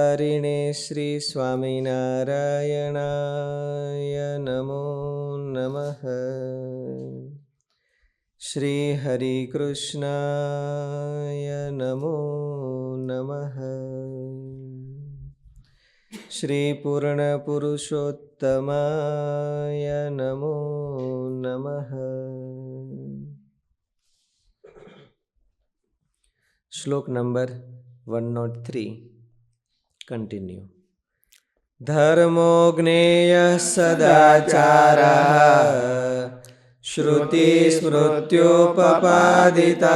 સચ્ચિદાનંદરૂપારિણે શ્રી સ્વામિનારાયણાય નમો નમઃ. શ્રી હરિકૃષ્ણાય નમો નમઃ. શ્રી પૂર્ણ પુરુષોત્તમાય નમો નમઃ. શ્લોક નંબર 103. કન્ટિન્યુ. ધર્મો જ્ઞેયઃ સદાચારઃ શ્રુતિ સ્મૃત્યુપપાદિતઃ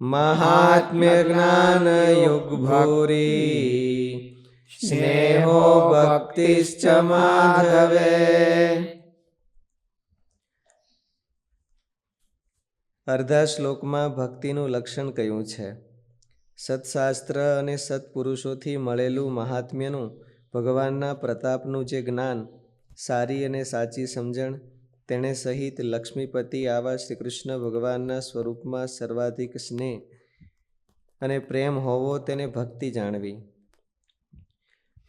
મહાત્મ્ય જ્ઞાન યુગ ભૂરી સ્નેહો ભક્તિશ્ચ માધવે. અર્ધા શ્લોકમાં ભક્તિનું લક્ષણ કહ્યું છે. સત્શાસ્ત્ર અને સત્પુરુષોથી મળેલું મહાત્મ્યનું, ભગવાનના પ્રતાપનું જે જ્ઞાન, સારી અને સાચી સમજણ, તેણે સહિત લક્ષ્મીપતિ આવા શ્રી કૃષ્ણ ભગવાનના સ્વરૂપમાં સર્વાધિક સ્નેહ અને પ્રેમ હોવો, તેને ભક્તિ જાણવી.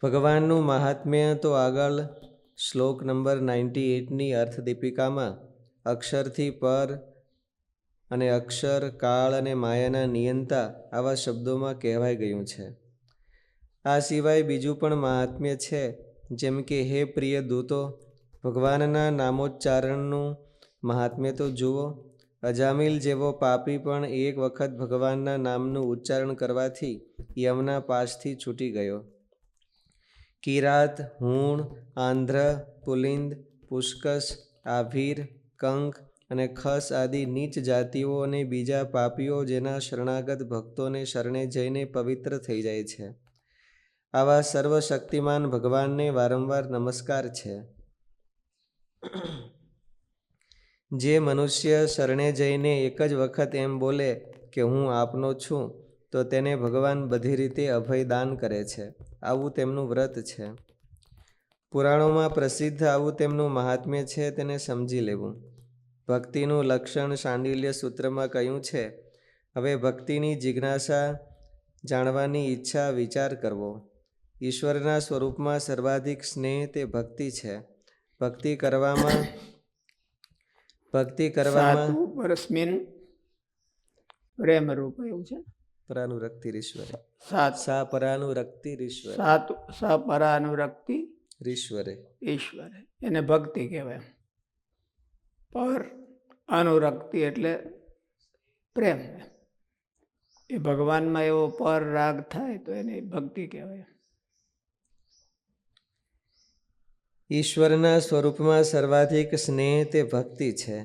ભગવાનનું મહાત્મ્ય તો આગળ શ્લોક નંબર 98ની અર્થદીપિકામાં અક્ષરથી પર અને અક્ષર, કાળ અને માયાના નિયંતા આવા શબ્દોમાં કહેવાઈ ગયું છે. આ સિવાય બીજું પણ મહાત્મ્ય છે, જેમ કે હે પ્રિય દૂતો, ભગવાનના નામોચ્ચારણનું મહાત્મ્ય તો જુઓ. અજામિલ જેવો પાપી પણ એક વખત ભગવાનના નામનું ઉચ્ચારણ કરવાથી યમના પાશથી છૂટી ગયો. કિરાત, હૂણ, આંધ્ર, પુલિંદ, પુષ્કસ, આભીર, કંક અને ખસ આદિ નીચ જાતિઓ અને બીજા પાપીઓ જેના શરણાગત ભક્તોને શરણે જઈને પવિત્ર થઈ જાય છે, આવા સર્વશક્તિમાન ભગવાનને વારંવાર નમસ્કાર છે. જે મનુષ્ય શરણે જઈને એક જ વખત એમ બોલે કે હું આપનો છું, તો તેને ભગવાન બધી રીતે અભયદાન કરે છે. આવું તેમનું વ્રત છે. પુરાણોમાં પ્રસિદ્ધ આવું તેમનું મહાત્મ્ય છે, તેને સમજી લેવું. ભક્તિનું લક્ષણ શાંડિલ્ય સૂત્રમાં કહ્યું છે. હવે ભક્તિની જિજ્ઞાસા, જાણવાની ઈચ્છા, વિચાર કરવો. ઈશ્વરના સ્વરૂપમાં સર્વાધિક સ્નેહ તે ભક્તિ છે. ભક્તિ કરવામાં પરસ્મિન પ્રેમ રૂપ એવું છે. પરાનુરક્તિરીશ્વરે સાત સા પરાનુરક્તિરીશ્વરે સા પરાનુરક્તિ રીશ્વરે ઈશ્વરે, એને ભક્તિ કહેવાય. પર અનુરક્તિ એટલે પ્રેમ. એ ભગવાનમાં એવો પર રાગ થાય તો એને ભક્તિ કહેવાય. ઈશ્વરના સ્વરૂપમાં સર્વાધિક સ્નેહ તે ભક્તિ છે.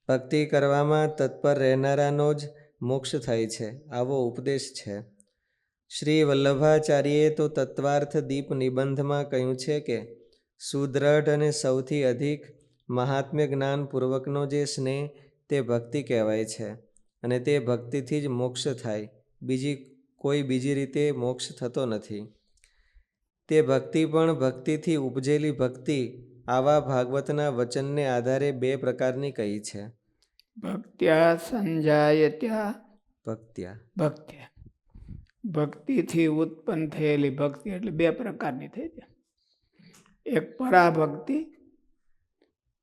ભક્તિ કરવામાં તત્પર રહેનારાનો જ મોક્ષ થાય છે, આવો ઉપદેશ છે. શ્રી વલ્લભાચાર્યે તો તત્વાર્થ દીપ નિબંધમાં કહ્યું છે કે સુદ્રઢ અને સૌથી અધિક મહાત્મ્ય જ્ઞાનપૂર્વકનો જે સ્નેહ તે ભક્તિ કહેવાય છે, અને તે ભક્તિથી જ મોક્ષ થાય. કોઈ બીજી રીતે મોક્ષ થતો નથી. તે ભક્તિ પણ ભક્તિથી ઉપજેલી ભક્તિ આવા ભાગવતના વચનને આધારે બે પ્રકારની કહી છે. ભક્ત્યા સંજાયત્યા ભક્ત્યા. ભક્તિથી ઉત્પન્ન થયેલી ભક્તિ એટલે બે પ્રકારની થઈ છે. એક પરાભક્તિ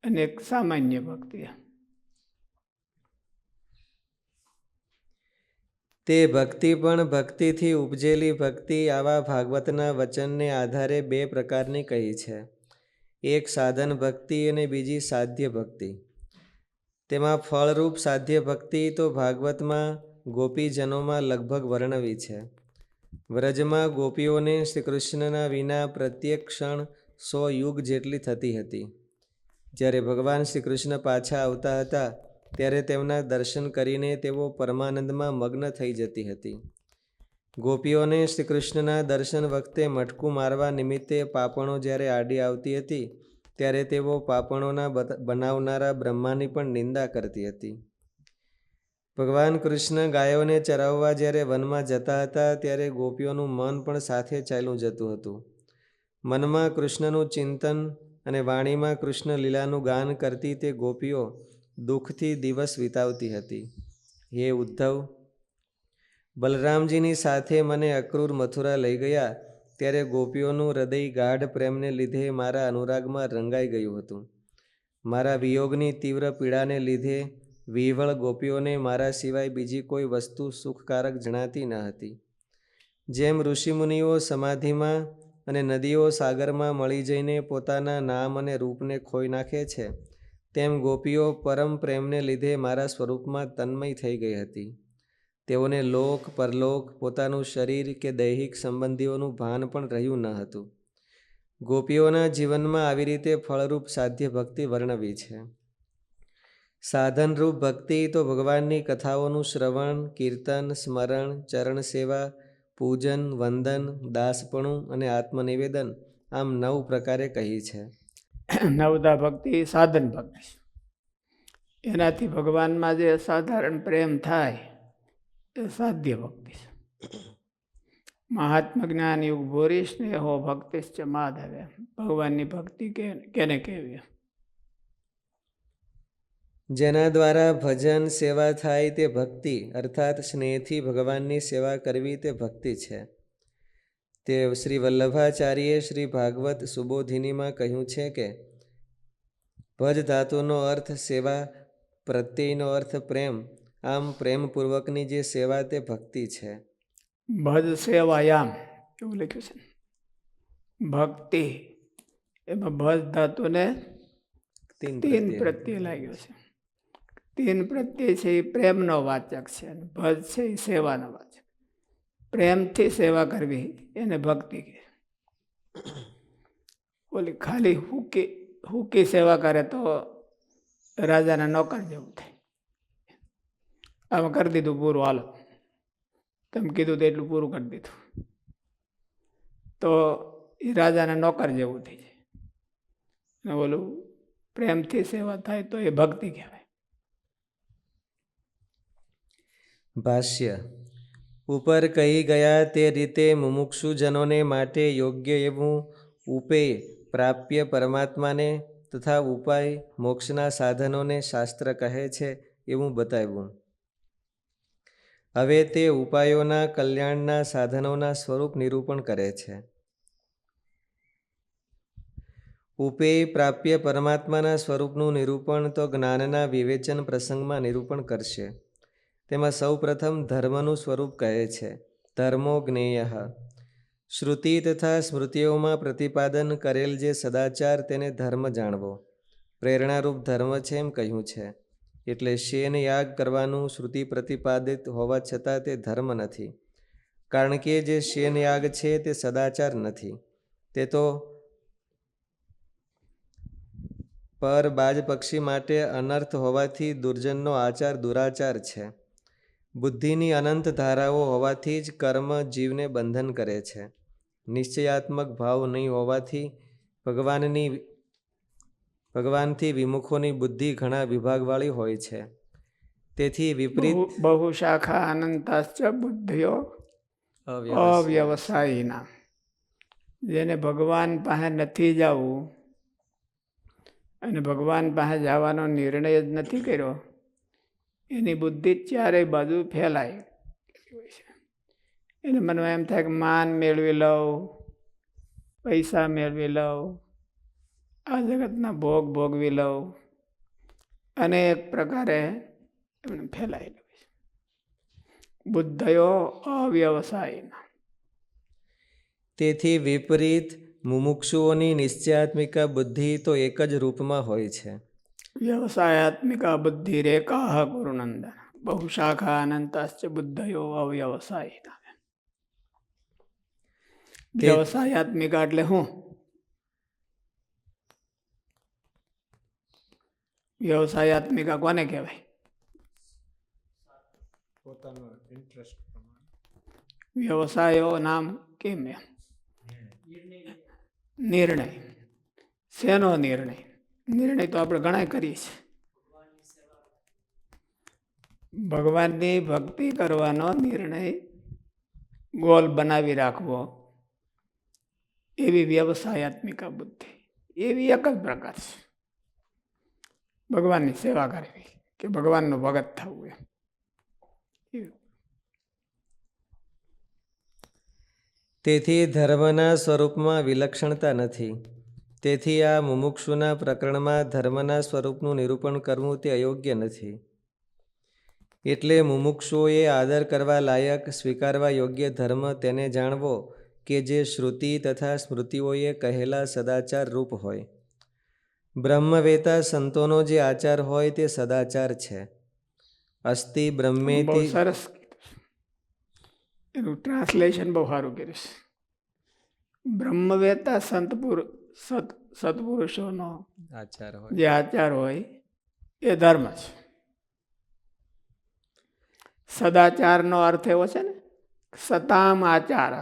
અને એક સામાન્ય ભક્તિ. તે ભક્તિ પણ ભક્તિથી ઉપજેલી ભક્તિ આવા ભાગવતના વચનને આધારે બે પ્રકારની કહી છે. એક સાધન ભક્તિ અને બીજી સાધ્ય ભક્તિ. તેમાં ફળરૂપ સાધ્ય ભક્તિ તો ભાગવતમાં ગોપીજનોમાં લગભગ વર્ણવી છે. વ્રજમાં ગોપીઓને શ્રી કૃષ્ણના વિના પ્રત્યેક ક્ષણ 100 યુગ જેટલી થતી હતી. જ્યારે ભગવાન શ્રી કૃષ્ણ પાછા આવતા હતા, ત્યારે તેમના દર્શન કરીને તેઓ પરમાનંદમાં મગ્ન થઈ જતી હતી. ગોપીઓને શ્રી કૃષ્ણના દર્શન વખતે મટકું મારવા નિમિત્તે પાપણો જ્યારે આડી આવતી હતી, ત્યારે તેઓ પાપણોના બનાવનારા બ્રહ્માની પણ નિંદા કરતી હતી. ભગવાન કૃષ્ણ ગાયોને ચરાવવા જ્યારે વનમાં જતા હતા, ત્યારે ગોપીઓનું મન પણ સાથે ચાલ્યું જતું હતું. મનમાં કૃષ્ણનું ચિંતન અને વાણીમાં કૃષ્ણ લીલાનું ગાન કરતી તે ગોપીઓ દુઃખથી દિવસ વિતાવતી હતી. હે ઉદ્ધવ, બલરામજીની સાથે મને અક્રૂર મથુરા લઈ ગયા ત્યારે ગોપીઓનું હૃદય ગાઢ પ્રેમને લીધે મારા અનુરાગમાં રંગાઈ ગયું હતું. મારા વિયોગની તીવ્ર પીડાને લીધે વિહવળ ગોપીઓને મારા સિવાય બીજી કોઈ વસ્તુ સુખકારક જણાતી ન હતી. જેમ ઋષિમુનિઓ સમાધિમાં અને નદીઓ સાગરમાં મળી જઈને પોતાના નામ અને રૂપને ખોઈ નાખે છે, તેમ ગોપીઓ પરમ પ્રેમને લીધે મારા સ્વરૂપમાં તન્મય થઈ ગઈ હતી. તેઓને લોક પરલોક, પોતાનું શરીર કે દૈહિક સંબંધીઓનું ભાન પણ રહ્યું ન હતું. ગોપીઓના જીવનમાં આવી રીતે ફળરૂપ સાધ્ય ભક્તિ વર્ણવી છે. સાધનરૂપ ભક્તિ તો ભગવાનની કથાઓનું શ્રવણ, કીર્તન, સ્મરણ, ચરણ સેવા, પૂજન, વંદન, દાસપણું અને આત્મનિવેદન, આમ 9 પ્રકારે કહી છે. નવદા ભક્તિ સાધન ભક્તિ. એનાથી ભગવાનમાં જે સાધારણ પ્રેમ થાય એ સાધ્ય ભક્તિ છે. મહાત્મા જ્ઞાન યુગ ભૂરી સ્નેહો ભક્તિશ્ચ માધવે. ભગવાનની ભક્તિ કેને કહેવી? જેના દ્વારા ભજન સેવા થાય તે ભક્તિ, અર્થાત સ્નેહથી ભગવાનની સેવા કરવી તે ભક્તિ છે. તે શ્રી વલ્લભાચાર્યે શ્રી ભાગવત સુબોધિનીમાં કહ્યું છે કે ભજ ધાતુનો અર્થ સેવા, પ્રત્યયનો અર્થ પ્રેમ. આમ પ્રેમપૂર્વકની જે સેવા તે ભક્તિ છે. ભજ સેવાયામ એવું લખ્યું છે. ભક્તિ એમાં ભજ ધાતુને 3 પ્રત્યય લાગ્યો છે. 3 પ્રત્યય છે એ પ્રેમનો વાચક છે, અને ભજ છે એ સેવાનો વાચક. પ્રેમથી સેવા કરવી એને ભક્તિ કહે. ઓલી ખાલી હુકી સેવા કરે તો રાજાના નોકર જેવું થાય. આમાં કરી દીધું પૂરું, હાલો તમે કીધું તો એટલું પૂરું કરી દીધું, તો એ રાજાના નોકર જેવું થઈ જાય. અને ઓલું પ્રેમથી સેવા થાય તો એ ભક્તિ કહેવાય. ભાષ્ય. ઉપર કહી ગયા તે રીતે મુમુક્ષુજનોને માટે યોગ્ય એવું ઉપેય પ્રાપ્ય પરમાત્માને તથા ઉપાય મોક્ષના સાધનોને શાસ્ત્ર કહે છે એવું બતાવ્યું. હવે તે ઉપાયોના કલ્યાણના સાધનોના સ્વરૂપ નિરૂપણ કરે છે. ઉપેય પ્રાપ્ય પરમાત્માના સ્વરૂપનું નિરૂપણ તો જ્ઞાનના વિવેચન પ્રસંગમાં નિરૂપણ કરશે. તેમાં સૌ પ્રથમ ધર્મનું સ્વરૂપ કહે છે. ધર્મો જ્ઞેય. શ્રુતિ તથા સ્મૃતિઓમાં પ્રતિપાદન કરેલ જે સદાચાર તેને ધર્મ જાણવો. પ્રેરણારૂપ ધર્મ છે એમ કહ્યું છે. એટલે શેન યાગ કરવાનું શ્રુતિ પ્રતિપાદિત હોવા છતાં તે ધર્મ નથી. કારણ કે જે શેન યાગ છે તે સદાચાર નથી. તે તો પર બાજ પક્ષી માટે અનર્થ હોવાથી દુર્જનનો આચાર દુરાચાર છે. બુદ્ધિની અનંત ધારાઓ હોવાથી જ કર્મ જીવને બંધન કરે છે. નિશ્ચયાત્મક ભાવ નહીં હોવાથી ભગવાનથી વિમુખોની બુદ્ધિ ઘણા વિભાગવાળી હોય છે. તેથી વિપરીત બહુ શાખા અનંતાશ્ચ બુદ્ધિઓ અવ્યવસાયીના. જેને ભગવાન પાસે નથી જવું અને ભગવાન પાસે જવાનો નિર્ણય જ નથી કર્યો, એની બુદ્ધિ ચારેય બાજુ ફેલાય હોય છે. એને મનમાં એમ થાય કે માન મેળવી લઉં, પૈસા મેળવી લઉં, આ જગતના ભોગ ભોગવી લઉં, અનેક પ્રકારે એમને ફેલાયેલું છે. બુદ્ધયો અવ્યવસાયીના. તેથી વિપરીત મુમુક્ષુઓની નિશ્ચયાત્મિકા બુદ્ધિ તો એક જ રૂપમાં હોય છે. વ્યવસાયાત્મિકા બુદ્ધિ રેકાહ ગુરુનંદન. બહુ શાખા અનંતાશ્ચ બુદ્ધયો અવ્યવસાયીના. વ્યવસાયાત્મિકા એટલે શું? વ્યવસાયાત્મિકા કોને કહેવાય? વ્યવસાયો નામ કેમ? નિર્ણય. શેનો નિર્ણય? નિર્ણય તો આપણે ઘણા કરીએ છીએ. ભગવાનની ભક્તિ કરવાનો નિર્ણય ગોલ બનાવી રાખવો, એવી વ્યવસાયાત્મિકા બુદ્ધિ. એવી એક જ પ્રકાર છે. ભગવાનની સેવા કરવી કે ભગવાનનું ભગત થવું. તેથી ધર્મના સ્વરૂપમાં વિલક્ષણતા નથી. તેથી આ મુમુક્ષુના પ્રકરણમાં ધર્મના સ્વરૂપનું નિરૂપણ કરવું તે અયોગ્ય નથી. એટલે મુમુક્ષુઓએ આદર કરવા લાયક, સ્વીકારવા યોગ્ય ધર્મ તેને જાણવો કે જે શ્રુતિ તથા સ્મૃતિઓએ કહેલા સદાચાર રૂપ હોય. બ્રહ્મવેતા સંતોનો જે આચાર હોય તે સદાચાર છે. અસ્તિ બહુ બ્રહ્મેતિ. સરસ કીધું. એનું ટ્રાન્સલેશન બહુ સારું કર્યું છે. બ્રહ્મવેતા સત્પુરુષોનો આચાર જે આચાર હોય એ ધર્મ છે. સદાચારનો અર્થ એવો છે ને, સતામ આચાર.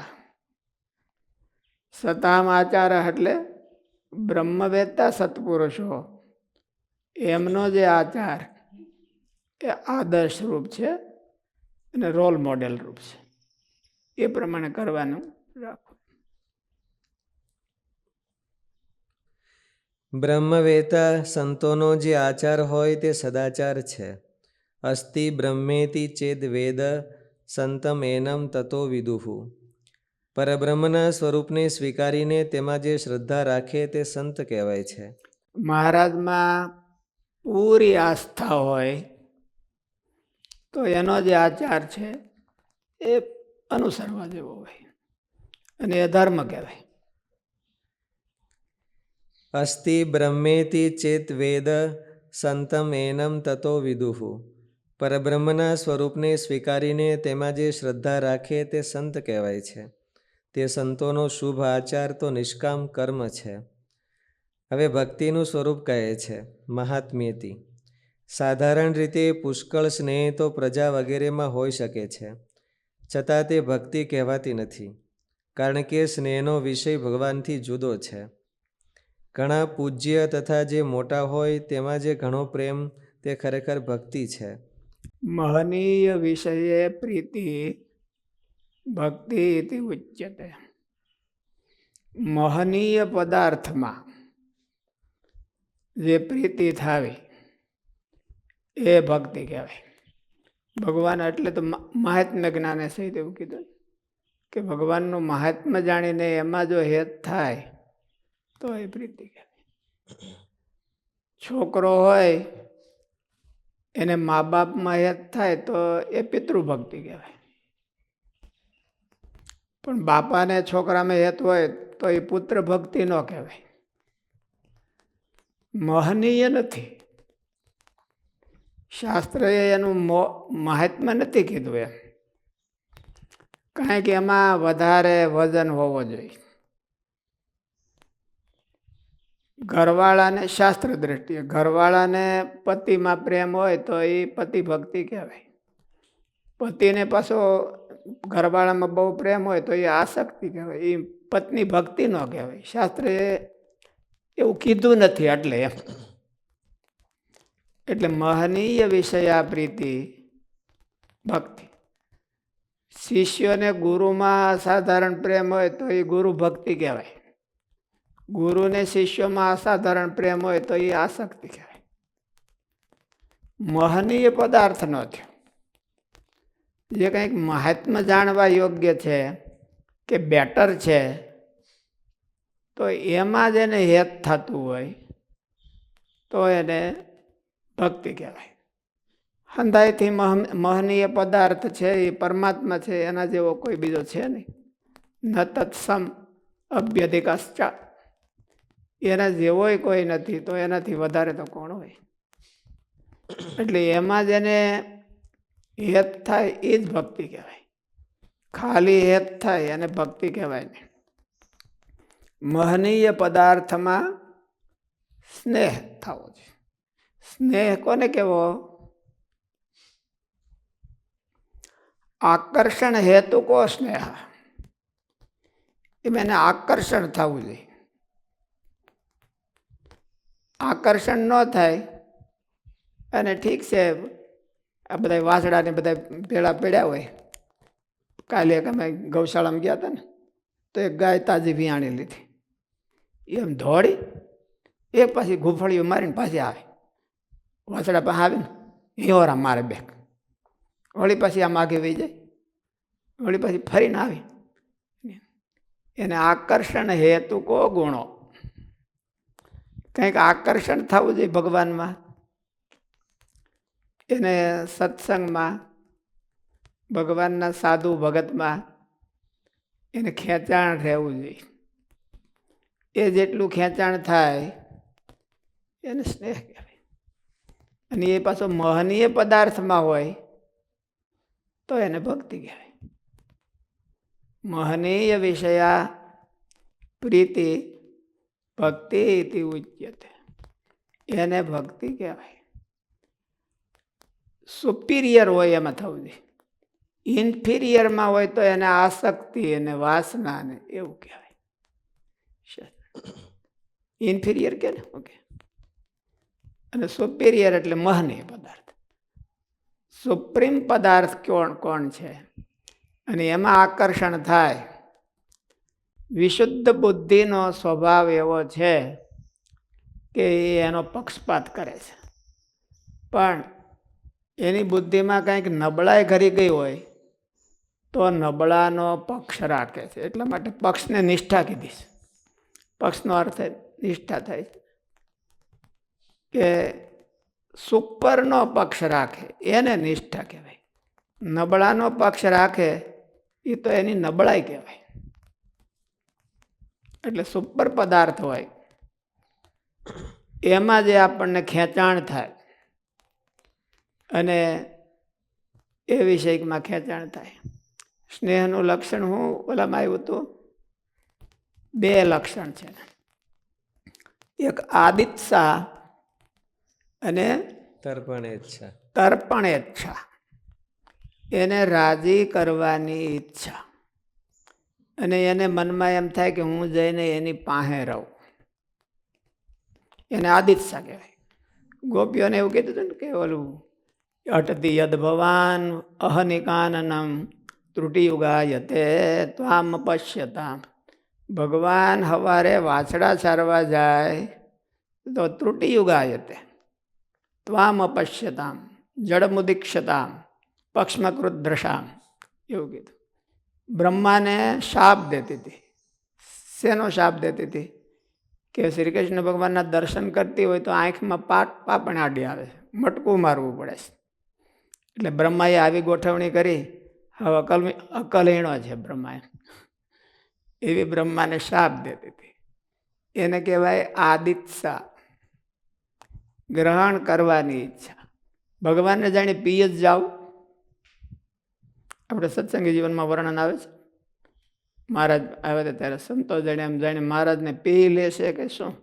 સતામ આચાર એટલે બ્રહ્મવેતા સત્પુરુષો એમનો જે આચાર એ આદર્શ રૂપ છે અને રોલ મોડેલ રૂપ છે. એ પ્રમાણે કરવાનું રાખો. બ્રહ્મવેતા સંતોનો જે આચાર હોય તે સદાચાર છે. અસ્તિ બ્રહ્મેતિ ચેદ વેદ સંતમ એનમ તતો વિદુહુ. પરબ્રહ્મના સ્વરૂપને સ્વીકારીને તેમાં જે શ્રદ્ધા રાખે તે સંત કહેવાય છે. મહારાજમાં પૂરી આસ્થા હોય તો એનો જે આચાર છે એ અનુસરવા જેવો હોય અને એ ધર્મ કહેવાય. અસ્તિ બ્રહ્મેતિ ચેત વેદ સંતમ એનમ તતો વિદુહુ. પરબ્રહ્મના સ્વરૂપને સ્વીકારીને તેમાં જે શ્રદ્ધા રાખે તે સંત કહેવાય છે. તે સંતોનો શુભ આચાર તો નિષ્કામ કર્મ છે. હવે ભક્તિનું સ્વરૂપ કહે છે. મહાત્મ્યતિ. સાધારણ રીતે પુષ્કળ સ્નેહ તો પ્રજા વગેરેમાં હોઈ શકે છે, છતાં તે ભક્તિ કહેવાતી નથી, કારણ કે સ્નેહનો વિષય ભગવાનથી જુદો છે. ઘણા પૂજ્ય તથા જે મોટા હોય તેમાં જે ઘણો પ્રેમ તે ખરેખર ભક્તિ છે. મહનીય વિષયે પ્રીતિ ભક્તિ ઇતિ ઉચ્યતે. મહનીય પદાર્થમાં જે પ્રીતિ થાવી એ ભક્તિ કહેવાય. ભગવાન એટલે તો મહાત્મ્ય જ્ઞાને સહિત એવું કીધું કે ભગવાનનું મહાત્મ્ય જાણીને એમાં જો હેત થાય તો એ પ્રીતિ કહેવાય. છોકરો હોય એને મા બાપમાં હેત થાય તો એ પિતૃભક્તિ કહેવાય. પણ બાપાને છોકરામાં હેત હોય તો એ પુત્ર ભક્તિ ન કહેવાય. મહનીય નથી. શાસ્ત્રએ એનું મહાત્મ્ય નથી કીધું એમ, કારણ કે એમાં વધારે વજન હોવો જોઈએ. ઘરવાળાને શાસ્ત્ર દ્રષ્ટિએ ઘરવાળાને પતિમાં પ્રેમ હોય તો એ પતિ ભક્તિ કહેવાય. પતિને પાછો ઘરવાળામાં બહુ પ્રેમ હોય તો એ આસક્તિ કહેવાય. એ પત્ની ભક્તિ ન કહેવાય. શાસ્ત્રએ એવું કીધું નથી એટલે એમ. એટલે મહનીય વિષયા પ્રીતિ ભક્તિ. શિષ્યોને ગુરુમાં અસાધારણ પ્રેમ હોય તો એ ગુરુ ભક્તિ કહેવાય. ગુરુને શિષ્યોમાં અસાધારણ પ્રેમ હોય તો એ આસક્તિ કહેવાય. મહનીય પદાર્થ ન થયો. જે કંઈક મહાત્મ્ય જાણવા યોગ્ય છે કે બેટર છે તો એમાં જ એને હેત થતું હોય તો એને ભક્તિ કહેવાય. હંધાઈથી મહનીય પદાર્થ છે એ પરમાત્મા છે, એના જેવો કોઈ બીજો છે નહીં. ન તત્સમ અભ્યધિકાશ્ચા. એના જેવોય કોઈ નથી તો એનાથી વધારે તો કોણ હોય. એટલે એમાં જેને હેત થાય એ જ ભક્તિ કહેવાય. ખાલી હેત થાય અને ભક્તિ કહેવાય નહીં. મહનીય પદાર્થમાં સ્નેહ થવો જોઈએ. સ્નેહ કોને કહેવો? આકર્ષણ હેતુ કો સ્નેહ. એમ એને આકર્ષણ થવું જોઈએ. આકર્ષણ ન થાય અને ઠીક છે આ બધા વાસડાને બધા ભેળા પડ્યા હોય. કાલે અમે ગૌશાળામાં ગયા હતા ને તો એક ગાય તાજી વિયાણી લીધી. એમ દોડી એક પાછી ઘૂંફળીઓ મારીને પાછી આવે. વાસડા પાસે આવીને હિંહોરા મારે બેક. વળી પાછી આમ આગે વહી જાય. વળી પાછી ફરીને આવી. એને આકર્ષણ હેતુકો ગુણો. કંઈક આકર્ષણ થવું જોઈએ ભગવાનમાં, એને સત્સંગમાં, ભગવાનના સાધુ ભગતમાં એને ખેંચાણ રહેવું જોઈએ. એ જેટલું ખેંચાણ થાય એને સ્નેહ કહેવાય. અને એ પાછો મહનીય પદાર્થમાં હોય તો એને ભક્તિ કહેવાય. મહનીય વિષયા પ્રીતિ ભક્તિ ઇતિ ઉચ્યતે, એને ભક્તિ કહેવાય. સુપિરિયર હોય એમાં થવું જોઈએ. ઇન્ફિરિયરમાં હોય તો એને આસક્તિ અને વાસના ને એવું કહેવાય. ઇન્ફિરિયર કે ને ઓકે. અને સુપિરિયર એટલે મહનીય પદાર્થ. સુપ્રીમ પદાર્થ કોણ છે અને એમાં આકર્ષણ થાય. વિશુદ્ધ બુદ્ધિનો સ્વભાવ એવો છે કે એનો પક્ષપાત કરે છે, પણ એની બુદ્ધિમાં કંઈક નબળાઈ ઘરી ગઈ હોય તો નબળાનો પક્ષ રાખે છે. એટલા માટે પક્ષને નિષ્ઠા કીધી છે. પક્ષનો અર્થ નિષ્ઠા થાય કે સુપરનો પક્ષ રાખે એને નિષ્ઠા કહેવાય. નબળાનો પક્ષ રાખે એ તો એની નબળાઈ કહેવાય. એટલે સુપર પદાર્થ હોય એમાં જે આપણને ખેંચાણ થાય અને એ વિષયમાં ખેંચાણ થાય. સ્નેહનું લક્ષણ હું ઓલામાં આવ્યું હતું, 2 લક્ષણ છે. એક આદિત્સા અને તર્પણેચ્છા. એને રાજી કરવાની ઈચ્છા અને એને મનમાં એમ થાય કે હું જઈને એની પાસે રહું, એને આદિત્સા કહેવાય. ગોપીઓને એવું કીધું હતું ને કે ઓલું અટતી યદ ભવાન અહનિકાનનમ ત્રુટિયુગાયતે ત્વામ પશ્યતા. ભગવાન હવારે વાછડા ચારવા જાય તો ત્રુટિયુગાયતે ત્વામ અપશ્યતામ જડમુદીક્ષતામ પક્ષ્મકૃત દ્રશામ એવું કીધું. બ્રહ્માને શાપ દેતી હતી. શેનો શાપ દેતી હતી? કે શ્રી કૃષ્ણ ભગવાનના દર્શન કરતી હોય તો આંખમાં પાપણ આડી આવે, મટકું મારવું પડે છે. એટલે બ્રહ્માએ આવી ગોઠવણી કરી. હવે અકલહીણો છે બ્રહ્માએ, એવી બ્રહ્માને શાપ દેતી હતી. એને કહેવાય આદિત્સા, ગ્રહણ કરવાની ઈચ્છા. ભગવાનને જાણે પી જ જાઓ. આપણે સત્સંગી જીવનમાં વર્ણન આવે છે. મહારાજ આવે ત્યારે સંતો જાણે એમ જાણે મહારાજને પી લેશે કે શું,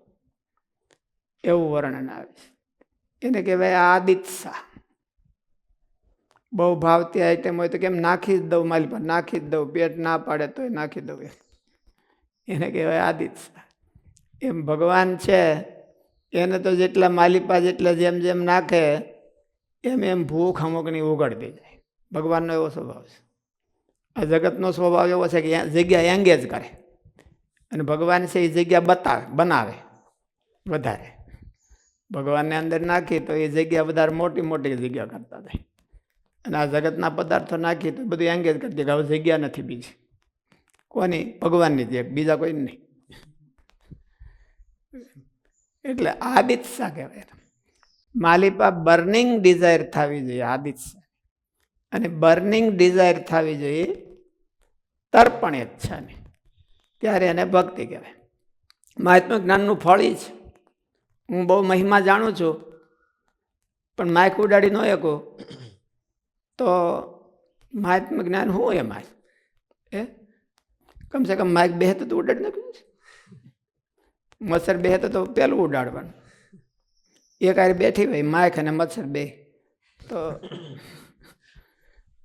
એવું વર્ણન આવે છે. એને કહેવાય આદિત્સા. બહુ ભાવતી આઈટમ હોય તો કેમ નાખી જ દઉં, મારી પર નાખી જ દઉં, પેટ ના પાડે તો નાખી દઉં, એને કહેવાય આદિત્સા. એમ ભગવાન છે એને તો જેટલા માલિપા જેટલા જેમ જેમ નાખે એમ એમ ભૂખ અમુકની ઉગડતી જાય. ભગવાનનો એવો સ્વભાવ છે. આ જગતનો સ્વભાવ એવો છે કે જગ્યા એંગેજ કરે અને ભગવાન છે એ જગ્યા બનાવે વધારે. ભગવાનને અંદર નાખી તો એ જગ્યા વધારે મોટી મોટી જગ્યા કરતા થાય. અને આ જગતના પદાર્થો નાખી તો બધું એંગેજ કરી દે કે હવે જગ્યા નથી બીજી. કોની? ભગવાનની જ, બીજા કોઈ નહીં. એટલે આદિત્સા કહેવાય. માલિપા બર્નિંગ ડિઝાયર થવી જોઈએ આદિત્સા, અને બર્નિંગ ડિઝાયર થવી જોઈએ તર્પણ ઈચ્છાની. ત્યારે એને ભક્તિ કહેવાય. મહાત્મા જ્ઞાનનું ફળ જ. હું બહુ મહિમા જાણું છું પણ માઇક ઉડાડી ન શકું તો મહાત્મા જ્ઞાન શું એમાં? કમસે કમ માઇક બેહતો તો ઉડાડી નાખ્યું છે. મચ્છર બેહતો તો પેલું ઉડાડવાનું. એક હારે બેઠી હોય માઇક અને મચ્છર બે તો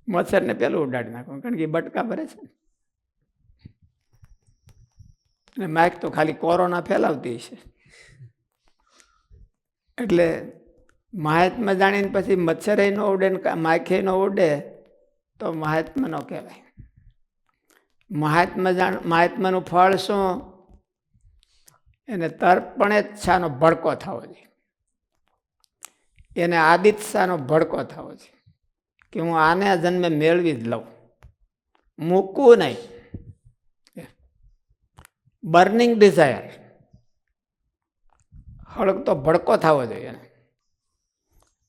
મચ્છરને પેલું ઉડાડી નાખવાનું, કારણ કે બટકા ભરે છે. અને માઇક તો ખાલી કોરોના ફેલાવતી છે. એટલે મહાત્મા જાણીને પછી મચ્છરે ન ઉડે ને માખે ન ઉડે તો મહાત્મા ન કહેવાય. મહાત્માનું ફળ શું? એને તર્પણેચ્છાનો ભડકો થવો જોઈએ, એને આદિત્સાનો ભડકો થવો જોઈએ કે હું આને જન્મે મેળવી જ લઉં, મૂકવું નહીં. બર્નિંગ ડિઝાયર, હળગતો ભડકો થવો જોઈએ એને,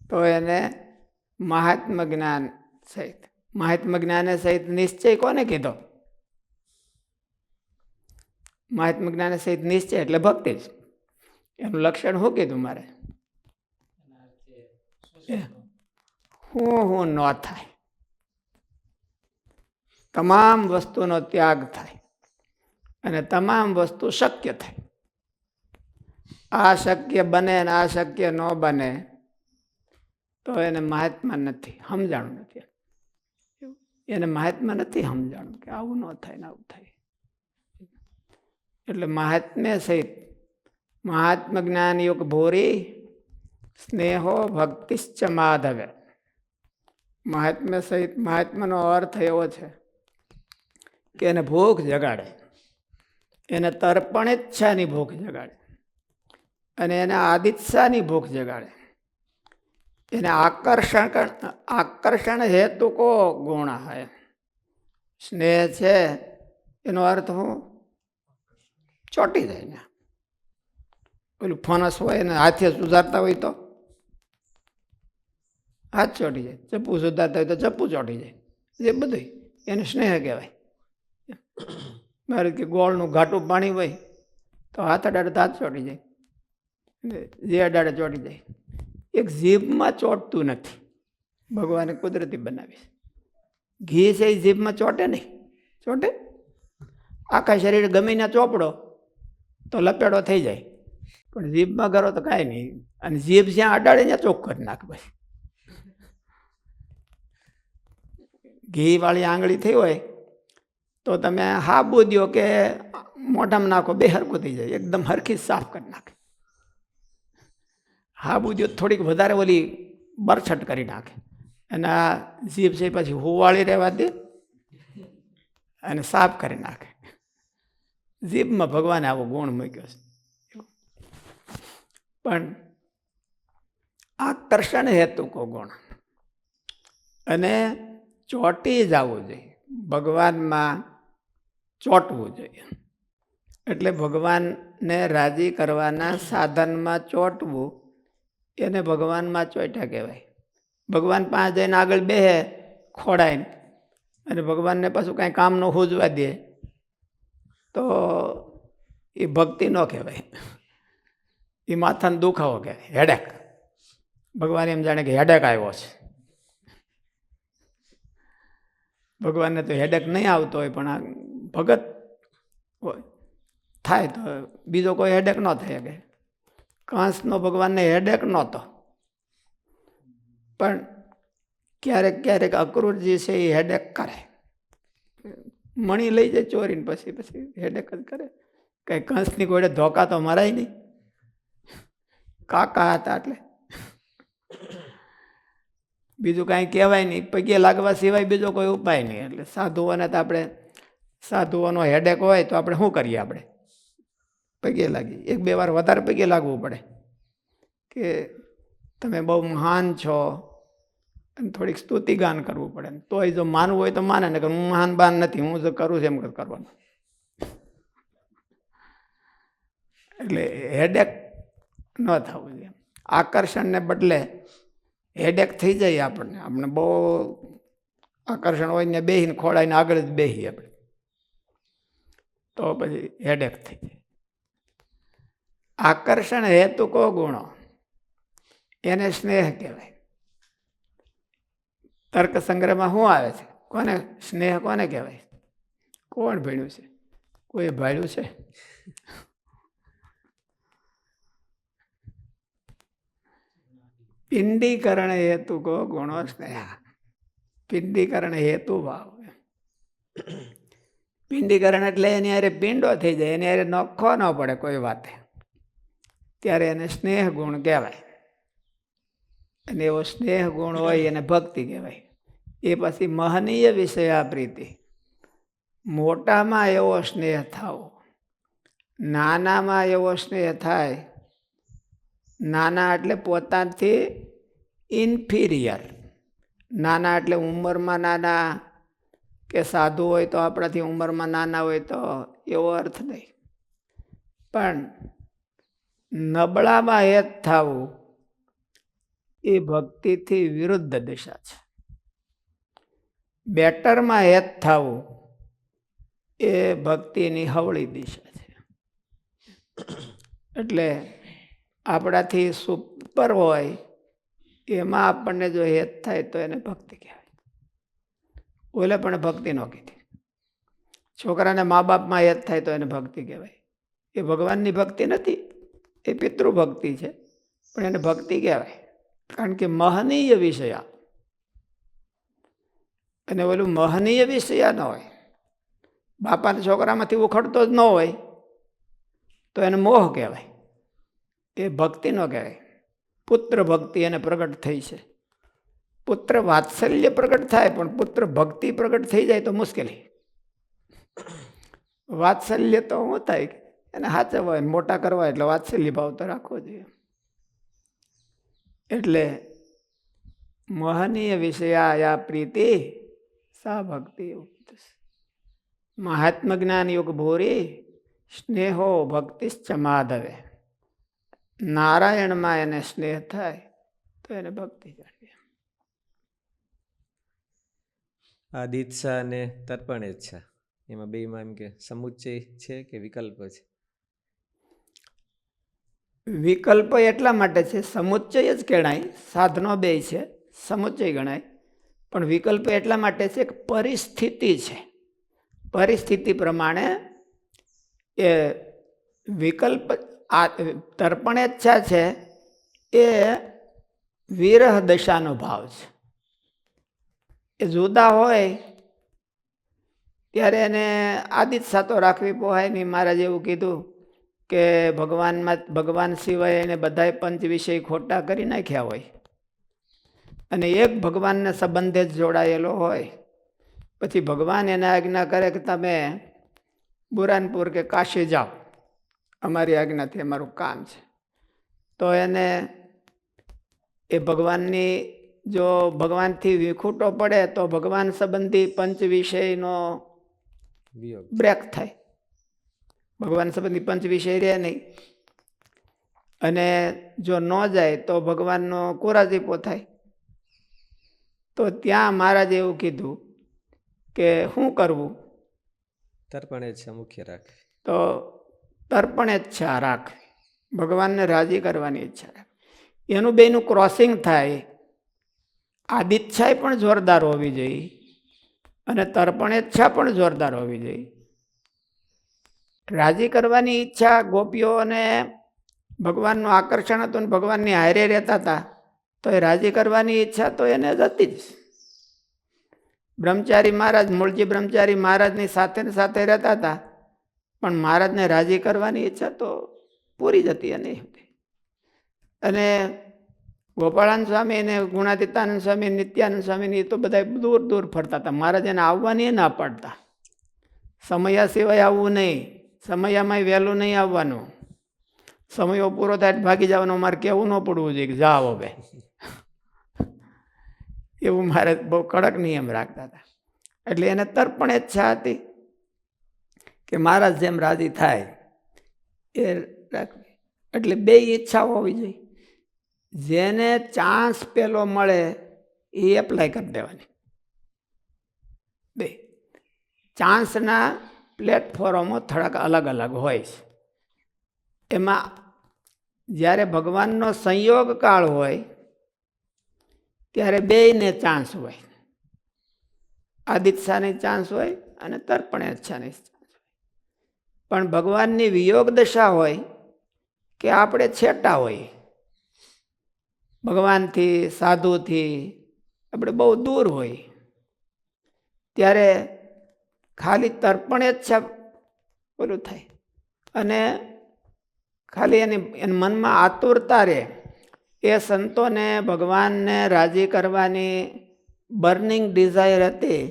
તો એને મહાત્મ જ્ઞાન સહિત. મહાત્મ જ્ઞાને સહિત નિશ્ચય કોને કીધો? મહાત્મ જ્ઞાન સહિત નિશ્ચય એટલે ભક્તિ જ. એનું લક્ષણ શું કીધું મારે? હું ન થાય, તમામ વસ્તુનો ત્યાગ થાય અને તમામ વસ્તુ શક્ય થાય. આ શક્ય બને ને આ શક્ય ન બને તો એને મહાત્મા નથી, સમજાણું નથી. એને મહાત્મા નથી સમજાણું કે આવું ન થાય ને આવું થાય. એટલે મહાત્મ્ય સહિત મહાત્મ જ્ઞાન યુગ ભૂરી સ્નેહો ભક્તિશ્ચ માધવે. મહાત્મ્ય સહિત મહાત્માનો અર્થ એવો છે કે એને ભૂખ જગાડે, એને તર્પણેચ્છાની ભૂખ જગાડે અને એને આદિત્સાની ભૂખ જગાડે. એને આકર્ષણ હેતુ કો ગુણ હે. સ્નેહ છે એનો અર્થ હું ચોંટી જાય ને. પેલું ફણસ હોય ને હાથે સુધારતા હોય તો હાથ ચોંટી જાય, ચપ્પુ સુધારતા હોય તો ચપ્પુ ચોંટી જાય. એ બધું એને સ્નેહ કહેવાય. મારે કે ગોળનું ઘાટું પાણી હોય તો હાથ અડાડે તો હાથ ચોંટી જાય, જે અડાડે ચોંટી જાય. એક જીભમાં ચોંટતું નથી, ભગવાને કુદરતી બનાવી. ઘી છે એ જીભમાં ચોંટે નહીં, ચોંટે? આખા શરીર ગમીને ચોપડો તો લપેડો થઈ જાય, પણ જીભમાં કરો તો કાંઈ નહીં. અને જીભ જ્યાં અડાડે ત્યાં ચોખ્ખ કરી નાખે. ભાઈ ઘી વાળી આંગળી થઈ હોય તો તમે હાબુ દો કે મોઢામાં નાખો, બે હરખું થઈ જાય, એકદમ હરખી સાફ કરી નાખે. હાબુ દો થોડીક વધારે ઓલી બરછટ કરી નાખે. અને આ જીભ છે પછી હુવાળી રહેવા દે અને સાફ કરી નાખે. જીભમાં ભગવાને આવો ગુણ મૂક્યો છે. પણ આકર્ષણ હેતુ કો ગુણ અને ચોંટી જવું જોઈએ, ભગવાનમાં ચોંટવું જોઈએ. એટલે ભગવાનને રાજી કરવાના સાધનમાં ચોંટવું એને ભગવાનમાં ચોંટ્યા કહેવાય. ભગવાન પાસે જઈને આગળ બેહે ખોડાઈને અને ભગવાનને પાછું કાંઈ કામ ન હોજવા દે તો એ ભક્તિ ન કહેવાય, એ માથાનો દુખાવો કહેવાય, હેડેક. ભગવાન એમ જાણે કે હેડેક આવ્યો છે. ભગવાનને તો હેડેક નહીં આવતો હોય, પણ આ ભગત થાય તો બીજો કોઈ હેડેક ન થાય શકે. કંસનો ભગવાનને હેડેક નહોતો, પણ ક્યારેક ક્યારેક અક્રૂરજી છે એ હેડેક કરે. મણી લઈ જાય ચોરીને પછી હેડેક જ કરે. કંઈ કંસની કોઈને ધોકા તો મરાય નહીં, કાકા હતા એટલે બીજું કાંઈ કહેવાય નહીં. પગે લાગવા સિવાય બીજો કોઈ ઉપાય નહીં. એટલે સાધુઓને તો આપણે, સાધુઓનો હેડેક હોય તો આપણે શું કરીએ? આપણે પગે લાગી, એક બે વાર વધારે પગે લાગવું પડે કે તમે બહુ મહાન છો, અને થોડીક સ્તુતિગાન કરવું પડે. તોય જો માનવું હોય તો માને, ને કે હું મહાન બાન નથી, હું જો કરું છું એમ કરવાનું. એટલે હેડેક ન થવું જોઈએ. આકર્ષણને બદલે હેડેક થઈ જાય આપણને. આપણે બહુ આકર્ષણ હોય ને બેસીને ખોડાઈને આગળ જ બેસીએ આપણે, તો પછી હેડેક થઈ જાય. આકર્ષણ હેતુ કો ગુણો એને સ્નેહ કહેવાય. તર્ક સંગ્રહમાં શું આવે છે? કોને સ્નેહ કોને કહેવાય? કોણ ભણ્યું છે? કોઈ ભાડ્યું છે? પિંડીકરણ હેતુ કો ગુણો સ્નેહ. પિંડીકરણ હેતુ ભાવ. પિંડીકરણ એટલે એની હારે પિંડો થઈ જાય, એની હારે નખો ન પડે કોઈ વાતે, ત્યારે એને સ્નેહ ગુણ કહેવાય. અને એવો સ્નેહ ગુણ હોય એને ભક્તિ કહેવાય. એ પછી મહનીય વિષયા પ્રીતિ. મોટામાં એવો સ્નેહ થાવો, નાનામાં એવો સ્નેહ થાય. નાના એટલે પોતાથી ઇન્ફિરિયર. નાના એટલે ઉંમરમાં નાના, કે સાધુ હોય તો આપણાથી ઉંમરમાં નાના હોય તો એવો અર્થ નહીં. પણ નબળામાં હેત થવું એ ભક્તિથી વિરુદ્ધ દિશા છે. બેટરમાં હેત થવું એ ભક્તિની હવળી દિશા છે. એટલે આપણાથી સુપર હોય એમાં આપણને જો હેત થાય તો એને ભક્તિ કહેવાય. ઓલે પણ ભક્તિ ન કીધી. છોકરાને મા બાપમાં હેત થાય તો એને ભક્તિ કહેવાય. એ ભગવાનની ભક્તિ નથી, એ પિતૃભક્તિ છે, પણ એને ભક્તિ કહેવાય. કારણ કે મહનીય વિષયા, અને ઓલું મહનીય વિષયા ન હોય, બાપાને છોકરામાંથી ઉખડતો જ ન હોય તો એને મોહ કહેવાય, એ ભક્તિ ન કહેવાય. પુત્ર ભક્તિ એને પ્રગટ થઈ છે. પુત્ર વાત્સલ્ય પ્રગટ થાય, પણ પુત્ર ભક્તિ પ્રગટ થઈ જાય તો મુશ્કેલી. વાત્સલ્ય તો શું થાય, એને સાચવવા મોટા કરવા એટલે વાત્સલ્ય ભાવ તો રાખવો જોઈએ. એટલે મોહનીય વિષયા પ્રીતિ સા ભક્તિ. મહાત્મ જ્ઞાન યુગ ભૂરી સ્નેહો ભક્તિશ્ચ માધવે. નારાયણમાં એને સ્નેહ થાય તો એને ભક્તિ જાણીએ. આદિચ્છા અને તર્પણેચ્છા, એમાં બેમાં એમ કે સમુચ્ચય છે કે વિકલ્પ છે? વિકલ્પ એટલા માટે છે, સમુચ્ચય જ ગણાય, સાધનો બે છે, સમુચ્ચય ગણાય. પણ વિકલ્પ એટલા માટે છે કે પરિસ્થિતિ છે, પરિસ્થિતિ પ્રમાણે એ વિકલ્પ. આ તર્પણેચ્છા છે એ વિરહ દશાનો ભાવ છે. એ જુદા હોય ત્યારે એને આદિચ્છા તો રાખવી પોહાય નહીં. મહારાજ એવું કીધું કે ભગવાન સિવાય એને બધા પંચ વિષય ખોટા કરી નાખ્યા હોય, અને એક ભગવાનને સંબંધે જ જોડાયેલો હોય, પછી ભગવાન એને આજ્ઞા કરે કે તમે બુરાનપુર કે કાશી જાઓ, અમારી આજ્ઞાથી અમારું કામ છે, તો એને એ ભગવાનની જો ભગવાનથી વિખૂટો પડે તો ભગવાન સંબંધી પંચ વિષયનો બ્રેક થાય. ભગવાન સંબંધી પંચ વિષય રહે નહીં. અને જો ન જાય તો ભગવાનનો કુરાજીપો થાય. તો ત્યાં મહારાજે એવું કીધું કે શું કરવું? તર્પણેચ્છા મુખ્ય રાખવી. તો તર્પણેચ્છા રાખવી, ભગવાનને રાજી કરવાની ઈચ્છા રાખવી. એનું બેનું ક્રોસિંગ થાય. આદિચ્છા પણ જોરદાર હોવી જોઈએ અને તર્પણેચ્છા પણ જોરદાર હોવી જોઈએ. રાજી કરવાની ઈચ્છા, ગોપીઓને ભગવાનનું આકર્ષણ હતું ને ભગવાનની હારે રહેતા હતા, તો એ રાજી કરવાની ઈચ્છા તો એને જ હતી જ. બ્રહ્મચારી મહારાજ, મૂળજી બ્રહ્મચારી મહારાજની સાથે ને સાથે રહેતા હતા, પણ મહારાજને રાજી કરવાની ઈચ્છા તો પૂરી જ હતી એને. અને ગોપાળાનંદ સ્વામી ને ગુણાતીતાનંદ સ્વામી, નિત્યાનંદ સ્વામી એ તો બધા દૂર દૂર ફરતા હતા. મહારાજ એને આવવાની ના પાડતા, સમયા સિવાય આવવું નહીં, સમયામાં વહેલું નહીં આવવાનું, સમયો પૂરો થાય ભાગી જવાનો. મારે કેવું ન પડવું જોઈએ કે જાઓ હવે, એવું મારે બહુ કડક નિયમ રાખતા હતા. એટલે એને તર્પણેચ્છા હતી કે મહારાજ જેમ રાજી થાય એ રાખવી. એટલે બે ઈચ્છા હોવી જોઈએ. જેને ચાન્સ પેલો મળે એ એપ્લાય કરી દેવાની. બે ચાન્સના પ્લેટફોર્મો થોડાક અલગ અલગ હોય છે. એમાં જ્યારે ભગવાનનો સંયોગ કાળ હોય ત્યારે બેયને ચાન્સ હોય. આદિચ્છાની ચાન્સ હોય અને તર્પણેચ્છાની ચાન્સ હોય. પણ ભગવાનની વિયોગ દશા હોય કે આપણે છેટા હોય, ભગવાનથી સાધુથી આપણે બહુ દૂર હોય, ત્યારે ખાલી તર્પણેચ્છા ઓલું થાય અને ખાલી એની મનમાં આતુરતા રહે. એ સંતોને ભગવાનને રાજી કરવાની બર્નિંગ ડિઝાયર હતી,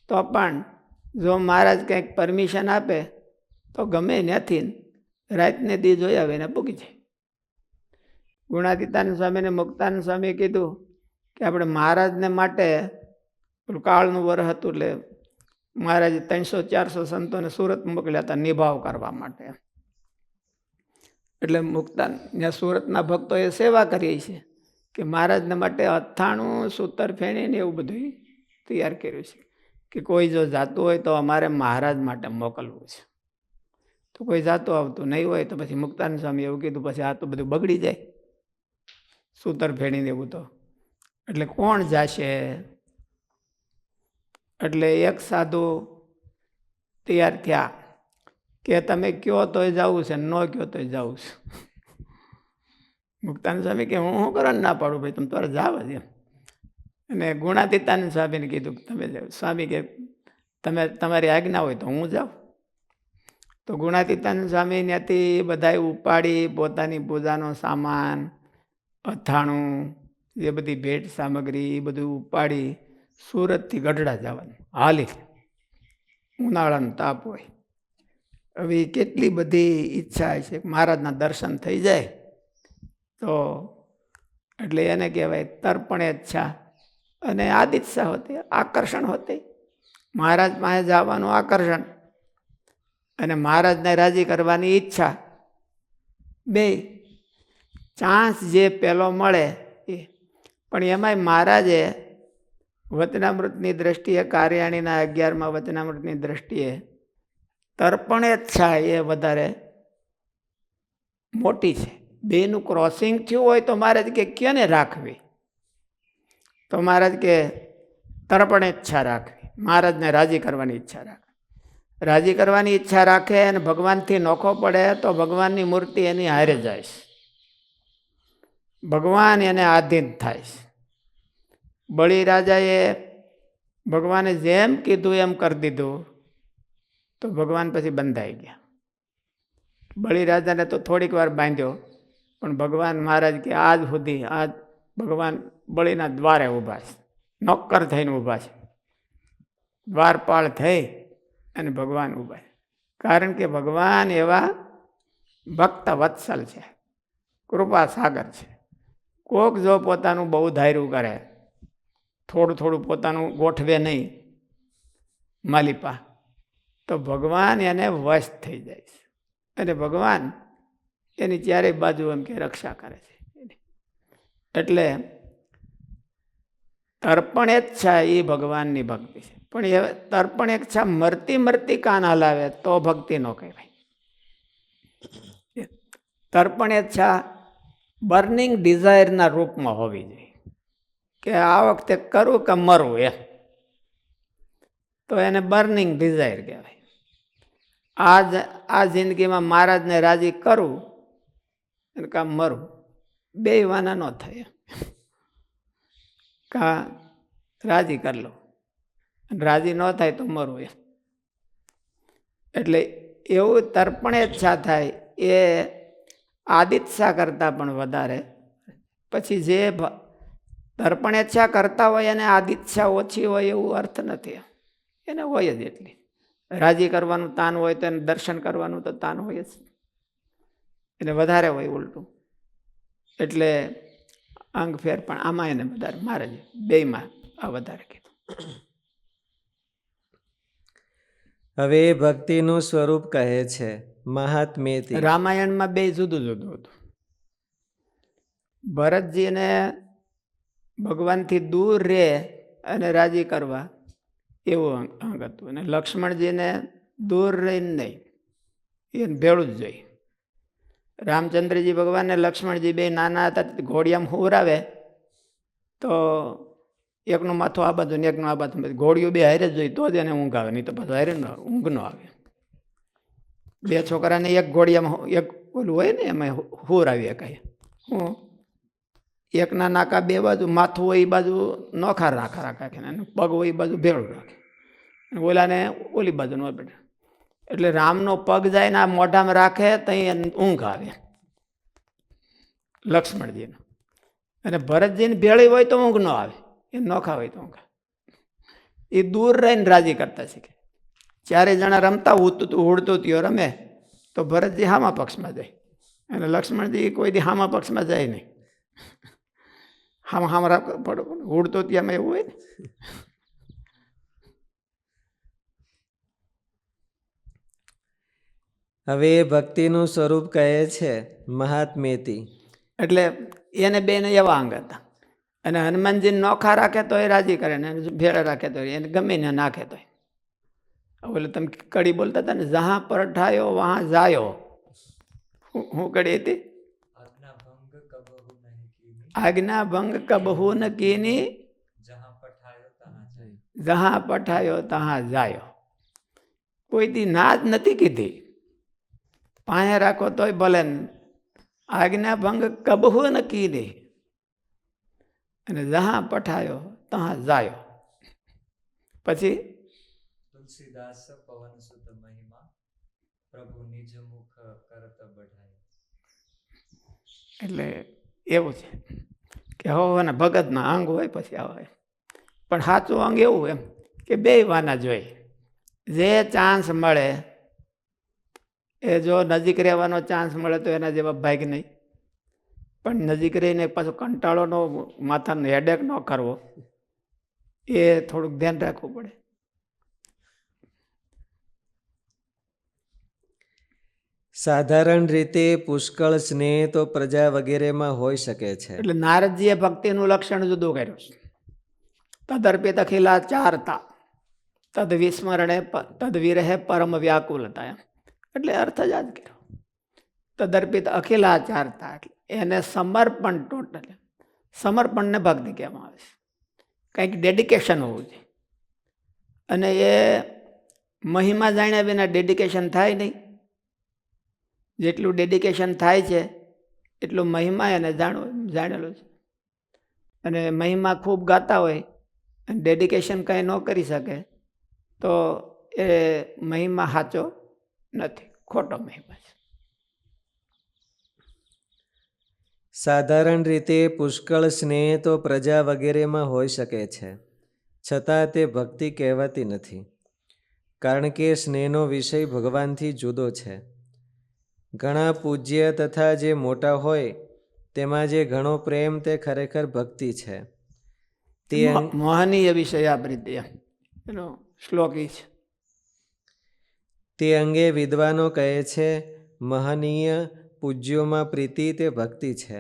તો પણ જો મહારાજ કંઈક પરમિશન આપે તો ગમે ત્યાંથી રાતને દી જોઈ આવીને પૂગી જાય. ગુણાતીતાનંદ સ્વામીને મુક્તાનંદ સ્વામીએ કીધું કે આપણે મહારાજને માટે કાળનું વરસ હતું એટલે મહારાજે 300-400 સંતોને સુરત મોકલ્યા હતા નિભાવ કરવા માટે. એટલે મુક્તાન ત્યાં સુરતના ભક્તોએ સેવા કરી છે કે મહારાજના માટે અથાણું સૂતર ફેણીને એવું બધું તૈયાર કર્યું છે કે કોઈ જો જાતું હોય તો અમારે મહારાજ માટે મોકલવું છે. તો કોઈ જાતું આવતું નહીં હોય તો પછી મુક્તાન સ્વામી એવું કીધું, પછી આ તો બધું બગડી જાય સૂતર ફેણીને એવું તો, એટલે કોણ જાશે? એટલે એક સાધુ તૈયાર થયા કે તમે કયો તોય જવું છે, ન કયો તોય જવું છે. મુક્તાન સ્વામી કે હું શું કરવા ના પાડું, ભાઈ તમે તમારે જાવ જ એમ. અને ગુણાતીતાનંદ સ્વામીને કીધું તમે જાઓ. સ્વામી કે તમે તમારી આજ્ઞા હોય તો હું જાઉં. તો ગુણાતીતાનંદ સ્વામી ત્યાંથી બધા ઉપાડી પોતાની પૂજાનો સામાન, અથાણું, એ બધી ભેટ સામગ્રી એ બધું ઉપાડી સુરતથી ગઢડા જવાનું હાલી. ઉનાળાનો તાપ હોય. હવે કેટલી બધી ઈચ્છા છે કે મહારાજના દર્શન થઈ જાય તો, એટલે એને કહેવાય તર્પણેચ્છા અને આદિત્સા હોતી, આકર્ષણ હોતી. મહારાજ પાસે જવાનું આકર્ષણ અને મહારાજને રાજી કરવાની ઈચ્છા, બે ચાન્સ જે પેલો મળે એ. પણ એમાંય મહારાજે વચનામૃતની દ્રષ્ટિએ, કાર્યાણીના 11મા વચનામૃતની દ્રષ્ટિએ તર્પણેચ્છા એ વધારે મોટી છે. બેનું ક્રોસિંગ થયું હોય તો મહારાજ કે ક્યાંને રાખવી? તો મહારાજ કે તર્પણેચ્છા રાખવી, મહારાજને રાજી કરવાની ઈચ્છા રાખવી. રાજી કરવાની ઈચ્છા રાખે અને ભગવાનથી નોખો પડે તો ભગવાનની મૂર્તિ એની હારે જાય છે, ભગવાન એને આધીન થાય છે. બળીરાજાએ ભગવાને જેમ કીધું એમ કરી દીધું તો ભગવાન પછી બંધાઈ ગયા. બળીરાજાને તો થોડીક વાર બાંધ્યો, પણ ભગવાન મહારાજ કે આજ સુધી આજ ભગવાન બળીના દ્વારે ઊભા છે, નોકર થઈને ઊભા છે, દ્વારપાળ થઈ અને ભગવાન ઊભા છે. કારણ કે ભગવાન એવા ભક્ત વત્સલ છે, કૃપા સાગર છે. કોક જો પોતાનું બહુ ધાર્યું કરે, થોડું થોડું પોતાનું ગોઠવે નહીં માલિપા, તો ભગવાન એને વશ થઈ જાય છે અને ભગવાન એની ચારેય બાજુ એમ કે રક્ષા કરે છે. એટલે તર્પણેચ્છા એ ભગવાનની ભક્તિ છે. પણ એ તર્પણેચ્છા મરતી મરતી કાન હલાવે તો ભક્તિ ન કહેવાય. તર્પણેચ્છા બર્નિંગ ડિઝાયરના રૂપમાં હોવી જોઈએ કે આ વખતે કરું કે મરું એમ, તો એને બર્નિંગ ડિઝાયર કહેવાય. આ જિંદગીમાં મહારાજને રાજી કરું અને કાં મરું, બે વાના ન થાય. કાં રાજી કરી લો, રાજી ન થાય તો મરું એમ. એટલે એવું તર્પણેચ્છા થાય એ આદિત્સા કરતાં પણ વધારે. પછી જે તર્પણેચ્છા કરતા હોય એને આદિત્સા ઓછી હોય એવું અર્થ નથી, એને હોય જ એટલી. રાજી કરવાનું તાન હોય તો એને દર્શન કરવાનું તો તાન હોય જ, એને વધારે હોય ઉલટું. એટલે અંગ ફેર, પણ આમાં એને વધારે, મારે બેયમાં આ વધારે કીધું. હવે એ ભક્તિનું સ્વરૂપ કહે છે મહાત્મ્યથી. રામાયણમાં બે જુદું જુદું હતું. ભરતજીને ભગવાનથી દૂર રહે અને રાજી કરવા એવું અંગ હતું, અને લક્ષ્મણજીને દૂર રહીને નહીં, એને ભેળું જ જોઈએ. રામચંદ્રજી ભગવાનને લક્ષ્મણજી બે નાના હતા, ઘોડિયામાં હુરાવે તો એકનું માથું આ બાજુ ને એકનું આ બાજુ, ઘોડિયું બે હારે જ જોઈએ તો જ એને ઊંઘ આવે, નહીં તો પાછું હારે ઊંઘ ન આવે. બે છોકરાને એક ઘોડિયામાં એક ઓલું હોય ને એમાં હુરાવીએ કાંઈ, હું એકના નાકા બે બાજુ, માથું હોય એ બાજુ નોખા રાખે ને પગ હોય એ બાજુ ભેળું રાખે, ઓલાને ઓલી બાજુ ન બેઠે. એટલે રામનો પગ જાય ને આ મોઢામાં રાખે તો ઊંઘ આવે લક્ષ્મણજીને, અને ભરતજીને ભેળી હોય તો ઊંઘ ન આવે, એ નોખા હોય તો ઊંઘ. એ દૂર રહીને રાજી કરતા શીખે. ચારે જણા રમતા ઉડતું ત્યો રમે તો ભરતજી હામા પક્ષમાં જાય અને લક્ષ્મણજી કોઈ દી હામા પક્ષમાં જાય નહીં. હામ પડો ઉડતો ત્યાંમાં એવું હોય ને. હવે એ ભક્તિનું સ્વરૂપ કહે છે મહાત્મેતી. એટલે એને બેને એવા અંગ હતા. અને હનુમાનજી નોખા રાખે તો એ રાજી કરે ને ભેળા રાખે તો એને ગમે ને નાખે તો. ઓલે તમે કડી બોલતા હતા ને, જહાં પરઠાયો વહાં જાયો. હું કડી હતી? આજ્ઞા ભંગ કબહુ ન કીની, જહાં પઠાયો તહાં જાયો. કોઈ દી ના જ નથી કીધી. પાસે રાખો તોય ભલે આજ્ઞા ભંગ કબહુ ન કીધી, અને જહાં પઠાયો તહાં જાયો. પછી તુલસીદાસ પવન સુત મહિમા પ્રભુ નિજ મુખ કરત બઢાય. એટલે એવું છે કે હવે ભગતના અંગ હોય પછી આવે. પણ સાચું અંગ એવું એમ કે બે વાના જોઈ. જે ચાન્સ મળે એ જો નજીક રહેવાનો ચાન્સ મળે તો એના જેવા ભાગ નહીં. પણ નજીક રહીને પાછો કંટાળોનો માથાનો હેડેક ન કરવો, એ થોડુંક ધ્યાન રાખવું પડે. સાધારણ રીતે પુષ્કળ સ્નેહ તો પ્રજા વગેરેમાં હોઈ શકે છે. એટલે નારદજીએ ભક્તિનું લક્ષણ જુદું કર્યું છે. તદર્પિત અખિલા ચારતા તદ વિસ્મરણે તદ વિરહે પરમ વ્યાકુલતા. એમ એટલે અર્થ જ આજ કર્યો. તદર્પિત અખિલા ચારતા એટલે એને સમર્પણ, ટોટલ સમર્પણને ભક્તિ કહેવામાં આવે છે. કંઈક ડેડિકેશન હોવું જોઈએ. અને એ મહિમા જાણ્યા વિના ડેડિકેશન થાય નહીં. જેટલું ડેડિકેશન થાય છે એટલું મહિમા એને જાણેલું છે. અને મહિમા ખૂબ ગાતા હોય અને ડેડિકેશન કંઈ ન કરી શકે તો એ મહિમા સાચો નથી, ખોટો મહિમા છે. સાધારણ રીતે પુષ્કળ સ્નેહ તો પ્રજા વગેરેમાં હોઈ શકે છે, છતાં તે ભક્તિ કહેવાતી નથી. કારણ કે સ્નેહનો વિષય ભગવાનથી જુદો છે. ઘણા પૂજ્ય તથા જે મોટા હોય તેમાં જે ઘણો પ્રેમ તે ખરેખર ભક્તિ છે. તે મોહનીય વિષય પ્રીતિ એનો શ્લોક છે. તે અંગે વિદ્વાનો કહે છે મહનીય પૂજ્યોમાં પ્રીતિ તે ભક્તિ છે.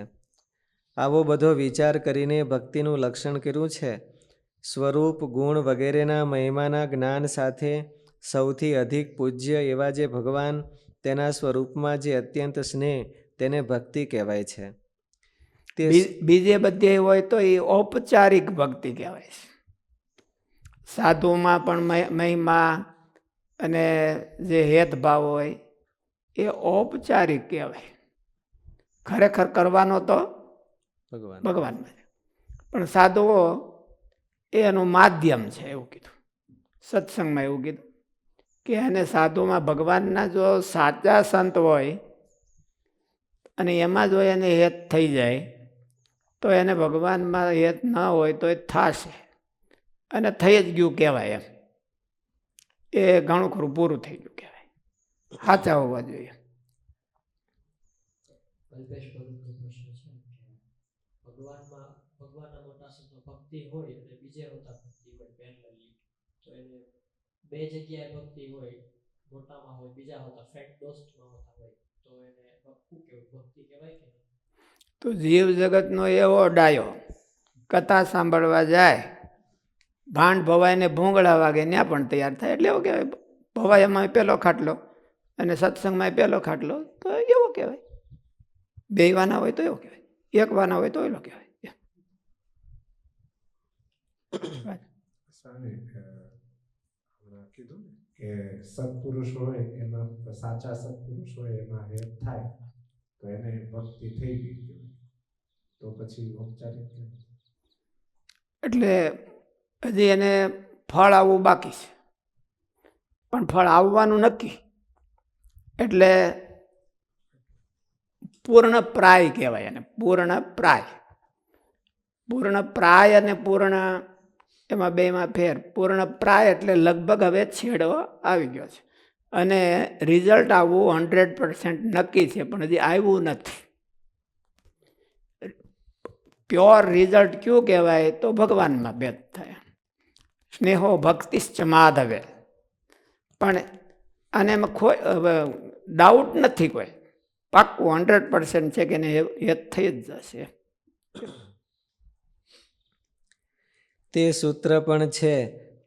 આવો બધો વિચાર કરીને ભક્તિનું લક્ષણ કર્યું છે. સ્વરૂપ, ગુણ વગેરેના મહિમાના જ્ઞાન સાથે સૌથી અધિક પૂજ્ય એવા જે ભગવાન, તેના સ્વરૂપમાં જે અત્યંત સ્નેહ, તેને ભક્તિ કહેવાય છે. બીજે બધે હોય તો એ ઔપચારિક ભક્તિ કહેવાય છે. સાધુમાં પણ મહિમા અને જે હેતભાવ હોય એ ઔપચારિક કહેવાય. ખરેખર કરવાનો તો ભગવાનમાં. પણ સાધુઓ એનું માધ્યમ છે એવું કીધું. સત્સંગમાં એવું કીધું કે એને સાધુમાં ભગવાનના જો સાચા સંત હોય અને એમાં જો એને હેત થઈ જાય તો એને ભગવાનમાં હેત ન હોય તો એ થશે, અને થઈ જ ગયું કહેવાય. એમ એ ઘણું ખરું પૂરું થઈ ગયું કહેવાય. સાચા હોવા જોઈએ. ભગવાનના મોટા સંતો ભક્તિ હોય અને બીજે હોતા ભક્તિ હોય પેરેલલી, તો એને બે જગ્યાએ ભક્તિ હોય, મોટામાં હોય, બીજા હોતા ફ્રેન્ડ દોસ્તમાં હોતા હોય, તો એને શું કેવું, ભક્તિ કહેવાય કે નહીં? તો જીવ જગતનો એવો ડાયો કથા સાંભળવા જાય, ભાંડ ભવાઈને ભૂંગળા વાગે ત્યાં પણ તૈયાર થાય. એટલે એવું કહેવાય ભવાઈમાં પહેલો ખાટલો અને સત્સંગમાં પહેલો ખાટલો, તો એવો કહેવાય. બે વાના હોય તો એવું કહેવાય, એક વાના હોય તો એલો કહેવાય. કીધું કે સત્પુરુષ હોય એમાં, સાચા સત્પુરુષ હોય એમાં હેત થાય તો એને ભક્તિ થઈ ગઈ કહેવાય. તો પછી ઔપચારિક એટલે હજી એને ફળ આવવું બાકી છે, પણ ફળ આવવાનું નક્કી. એટલે પૂર્ણ પ્રાય કહેવાય એને. પૂર્ણ પ્રાય. પૂર્ણ પ્રાય અને પૂર્ણ એમાં બેમાં ફેર. પૂર્ણ પ્રાય એટલે લગભગ હવે છેડો આવી ગયો છે અને રિઝલ્ટ આવવું 100% નક્કી છે, પણ હજી આવ્યું નથી. પ્યોર રિઝલ્ટ ક્યું કહેવાય તો ભગવાનમાં ભેદ થાય. સ્નેહો ભક્તિશ્ચ માધવે. પણ અને એમાં ડાઉટ નથી કોઈ, પાક્કું 100% છે કે એને હેત થઈ જ જશે. તે સૂત્ર પણ છે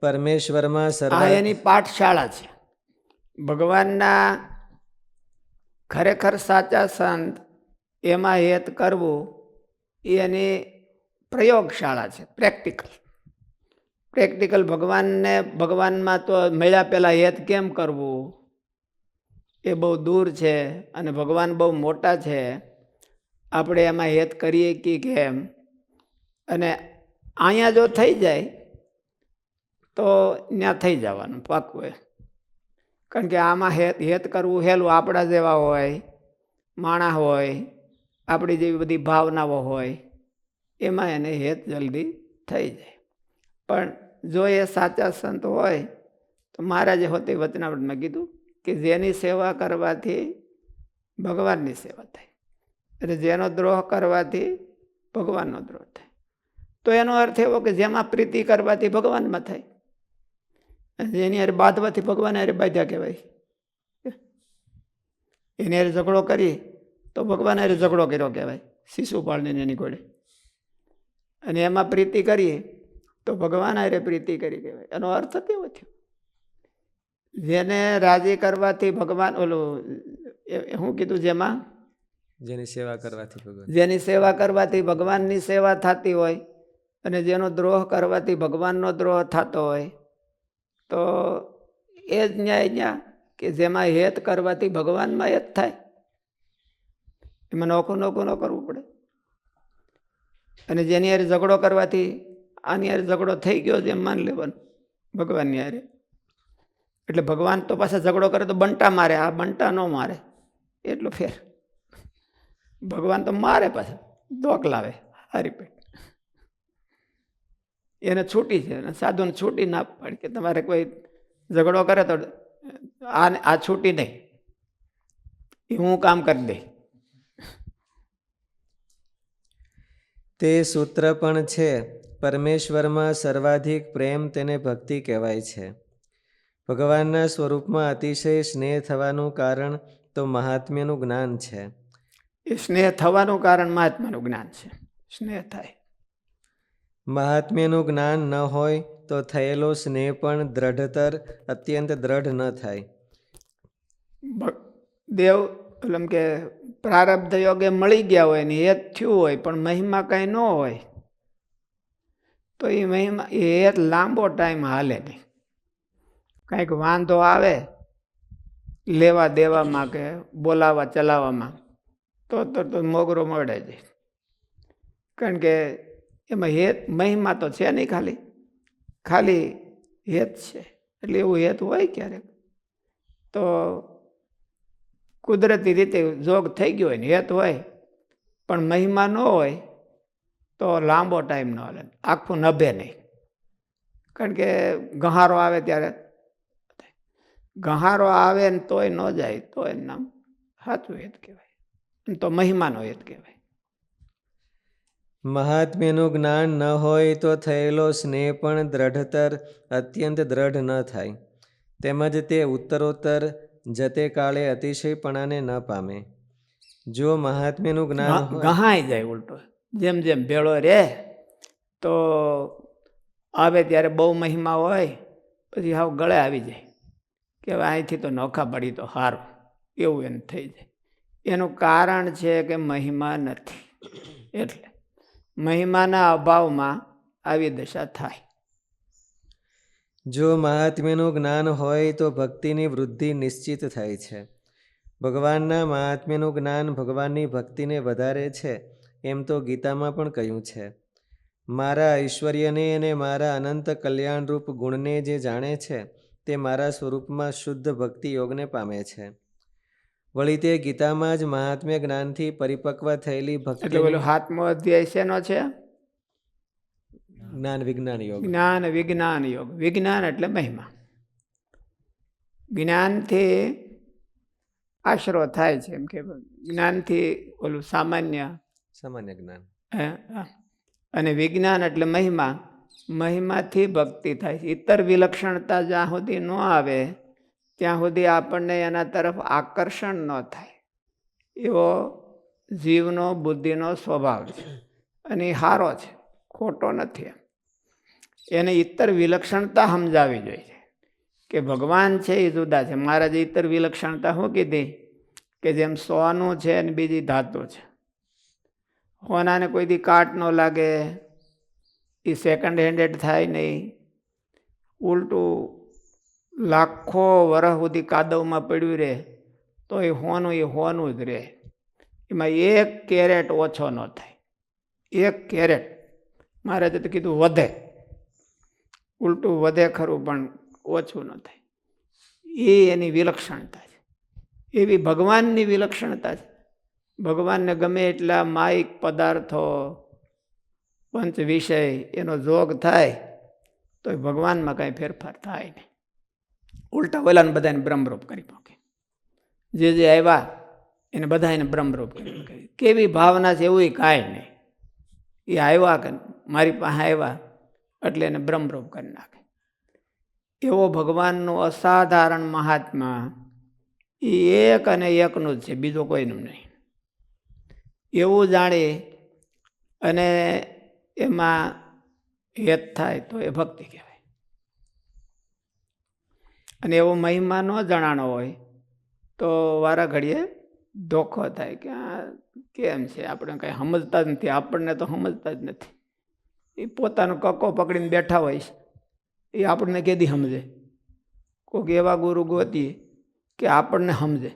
પરમેશ્વરમાં આ સર્વા એની પાઠશાળા છે. ભગવાનના ખરેખર સાચા સંત એમાં હેત કરવું એ એની પ્રયોગશાળા છે, પ્રેક્ટિકલ ભગવાનમાં તો મળ્યા પહેલાં હેત કેમ કરવું એ બહુ દૂર છે અને ભગવાન બહુ મોટા છે. આપણે એમાં હેત કરીએ કે કેમ, અને અહીંયા જો થઈ જાય તો ત્યાં થઈ જવાનું પાકું એ. કારણ કે આમાં હેત કરવું હેલું, આપણા જેવા હોય, માણસ હોય, આપણી જેવી બધી ભાવનાઓ હોય, એમાં એને હેત જલ્દી થઈ જાય. પણ જો એ સાચા સંત હોય તો મહારાજે હોતી વચનામૃતમાં કીધું કે જેની સેવા કરવાથી ભગવાનની સેવા થાય, એટલે જેનો દ્રોહ કરવાથી ભગવાનનો દ્રોહ થાય. તો એનો અર્થ એવો કે જેમાં પ્રીતિ કરવાથી ભગવાનમાં થાય, એની હારે બાંધવાથી ભગવાન હારે બાંધ્યા કહેવાય. એની હારે ઝઘડો કરી તો ભગવાન હારે ઝઘડો કર્યો કહેવાય, શિશુપાળને એની ઘોડે. અને એમાં પ્રીતિ કરીએ તો ભગવાન હારે પ્રીતિ કરી કહેવાય. એનો અર્થ કેવો થયો? જેને રાજી કરવાથી ભગવાન, શું કીધું, જેની સેવા કરવાથી ભગવાન, જેની સેવા કરવાથી ભગવાનની સેવા થતી હોય અને જેનો દ્રોહ કરવાથી ભગવાનનો દ્રોહ થતો હોય, તો એ જ ન્યાય કે જેમાં હેત કરવાથી ભગવાનમાં હેત થાય. એમાં નોખું ન કરવું પડે. અને જેની હારે ઝઘડો કરવાથી આની હારે ઝઘડો થઈ ગયો એમ માની લેવાનું ભગવાનની હારે. એટલે ભગવાન તો પાછા ઝઘડો કરે તો બંટા મારે, આ બંટા ન મારે, એટલો ફેર. ભગવાન તો મારે પાછા, દોક લાવે હારી પેટ. એને છૂટી છે, સાધુને છૂટી ના પાડી કે તમારે કોઈ ઝઘડો કરે તો આ છૂટી નહીં, એ હું કામ કરી દઈ. તે સૂત્ર પણ છે પરમેશ્વરમાં સર્વાધિક પ્રેમ તેને ભક્તિ કહેવાય છે. ભગવાનના સ્વરૂપમાં અતિશય સ્નેહ થવાનું કારણ તો મહાત્મ્યનું જ્ઞાન છે. એ સ્નેહ થવાનું કારણ મહાત્માનું જ્ઞાન છે. સ્નેહ થાય. મહાત્મ્યનું જ્ઞાન ન હોય તો થયેલો સ્નેહ પણ દ્રઢતર અત્યંત દ્રઢ ન થાય. દેવ એમ કે પ્રારબ્ધ યોગે મળી ગયા હોય ને હેત થયું હોય પણ મહિમા કાંઈ ન હોય તો એ મહિમા એ હેત લાંબો ટાઈમ હાલે નહીં. કાંઈક વાંધો આવે લેવા દેવામાં કે બોલાવા ચલાવવામાં તો મોગરો મળે જાય. કારણ કે એમાં હેત મહિમા તો છે નહીં, ખાલી હેત છે. એટલે એવું હેત હોય ક્યારેક તો કુદરતી રીતે જોગ થઈ ગયો હોય ને હેત હોય પણ મહિમા ન હોય તો લાંબો ટાઈમ ન હાલે, આખું નભે નહીં. કારણ કે ગહારો આવે ત્યારે, ગહારો આવે ને તોય ન જાય તો એનું નામ સાચું હેત કહેવાય, તો મહિમાનો હેત કહેવાય. મહાત્મ્યનું જ્ઞાન ન હોય તો થયેલો સ્નેહ પણ દ્રઢતર અત્યંત દ્રઢ ન થાય, તેમજ તે ઉત્તરોત્તર જતે કાળે અતિશયપણાને ન પામે. જો મહાત્મ્યનું જ્ઞાન ગહાઈ જાય ઉલટો, જેમ જેમ ભેળો રે તો આવે ત્યારે બહુ મહિમા હોય પછી હાવ ગળે આવી જાય કે હવે અહીંથી તો નોખા પડી તો સારું, એવું એને થઈ જાય. એનું કારણ છે કે મહિમા નથી, એટલે મહિમાના અભાવમાં આવી દશા થાય. જો મહાત્મ્યનું જ્ઞાન હોય તો ભક્તિની વૃદ્ધિ નિશ્ચિત થાય છે. ભગવાનના મહાત્મ્યનું જ્ઞાન ભગવાનની ભક્તિને વધારે છે એમ તો ગીતામાં પણ કહ્યું છે. મારા ઐશ્વર્યને અને મારા અનંત કલ્યાણરૂપ ગુણને જે જાણે છે તે મારા સ્વરૂપમાં શુદ્ધ ભક્તિ યોગને પામે છે. વળી તે ગીતામાં જ મહાત્મ્ય જ્ઞાનથી પરિપક્વ થયેલી ભક્તિ, એટલે પેલો 7મો અધ્યાય શેનો છે? જ્ઞાન વિજ્ઞાન યોગ. જ્ઞાન વિજ્ઞાન યોગ. વિજ્ઞાન એટલે મહિમા. જ્ઞાનથી આશરો થાય છે, એમ કે જ્ઞાનથી ઓલું સામાન્ય જ્ઞાન, અને વિજ્ઞાન એટલે મહિમા. મહિમાથી ભક્તિ થાય છે. ઇતર વિલક્ષણતા જ્યાં સુધી ન આવે ત્યાં સુધી આપણને એના તરફ આકર્ષણ ન થાય એવો જીવનો બુદ્ધિનો સ્વભાવ છે. અને એ સારો છે, ખોટો નથી. એને ઇતર વિલક્ષણતા સમજાવી જોઈએ કે ભગવાન છે એ જુદા છે. મહારાજે ઇતર વિલક્ષણતા શું કીધી કે જેમ સોનું છે અને બીજી ધાતુ છે. સોનાને કોઈ દી કાટ ન લાગે, એ સેકન્ડ હેન્ડેડ થાય નહીં. ઉલટું લાખો વર્ષ સુધી કાદવમાં પડ્યું રહે તો એ હોનું જ રહે. એમાં 1 કેરેટ ઓછો ન થાય. 1 કેરેટ મહારાજે તો કીધું વધે, ઉલટું વધે ખરું પણ ઓછું ન થાય. એ એની વિલક્ષણતા છે. એવી ભગવાનની વિલક્ષણતા છે. ભગવાનને ગમે એટલા માયિક પદાર્થો, પંચ વિષય એનો જોગ થાય તો ભગવાનમાં કાંઈ ફેરફાર થાય નહીં. ઉલટા ઓલાને બધાને બ્રહ્મરૂપ કરી મૂકે. જે આવ્યા એને બધા એને બ્રહ્મરૂપ કરી મૂકે. કેવી ભાવના છે એવું કાંઈ નહીં. એ આવ્યા કે મારી પાસે આવ્યા એટલે એને બ્રહ્મરૂપ કરી નાખે. એવો ભગવાનનો અસાધારણ મહાત્મા એ એક અને એકનું જ છે, બીજો કોઈનું નહીં. એવું જાણી અને એમાં હેત થાય તો એ ભક્તિ કહેવાય. અને એવો મહિમા ન જણાનો હોય તો વારા ઘડીએ ધોખો થાય કે આ કેમ છે, આપણે કંઈ સમજતા જ નથી. આપણને તો સમજતા જ નથી. એ પોતાનો કક્કો પકડીને બેઠા હોય છે, એ આપણને કેદી સમજે? કોઈક એવા ગુરુ ગોતીએ કે આપણને સમજે.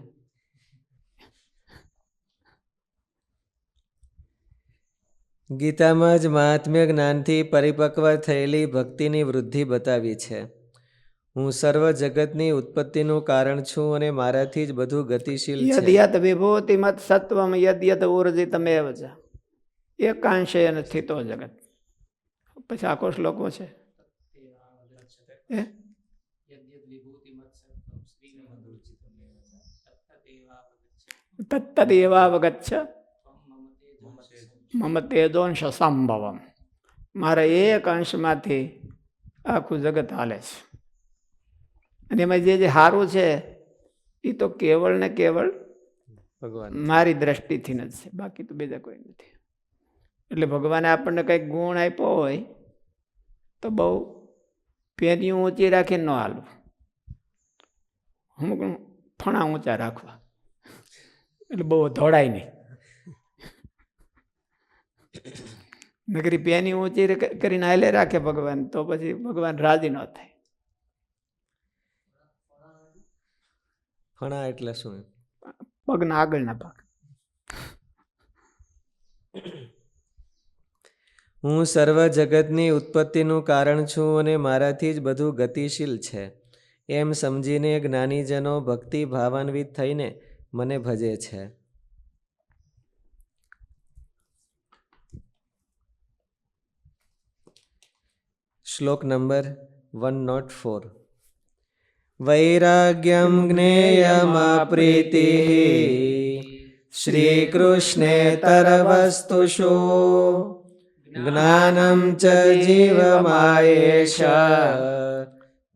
ગીતામાં જ મહાત્મ્ય જ્ઞાનથી પરિપક્વ થયેલી ભક્તિની વૃદ્ધિ બતાવી છે. હું સર્વ જગતની ઉત્પત્તિનું કારણ છું અને મારાથી જ બધું ગતિશીલ છે. યદ યત વિભૂતિમત સત્વમ યદ યત ઉર્જિતમેવ ચ એકાંશેન સ્થિતો જગત. પછી આખો શ્લોકો છે. તત્તદેવાવગચ્છ મમ તેજોંશ સંભવમ. મારા એક અંશમાંથી આખું જગત હાલે છે. અને એમાં જે સારું છે એ તો કેવળ ને કેવળ ભગવાન મારી દ્રષ્ટિથી જ છે, બાકી તો બીજા કોઈ નથી. એટલે ભગવાને આપણને કંઈક ગુણ આપ્યો હોય તો બહુ પેની ઊંચી રાખીને ન હાલવું, અમુક ફણા ઊંચા રાખવા, એટલે બહુ ધોડાય નહીં. નગરી પેની ઊંચી કરીને હાલે રાખે ભગવાન તો પછી ભગવાન રાજી ન થાય. ફણા એટલે શું? પગના આગળના ભાગ. હું સર્વ જગતની ઉત્પત્તિનું કારણ છું અને મારાથી જ બધું ગતિશીલ છે એમ સમજીને જ્ઞાનીજનો ભક્તિ ભાવાન્વિત થઈને મને ભજે છે. શ્લોક નંબર 104. વૈરાગ્યમ જ્ઞેયમપ્રીતિ શ્રી કૃષ્ણેતરવસ્તુષુ જ્ઞાનમ ચ જીવમાયેશ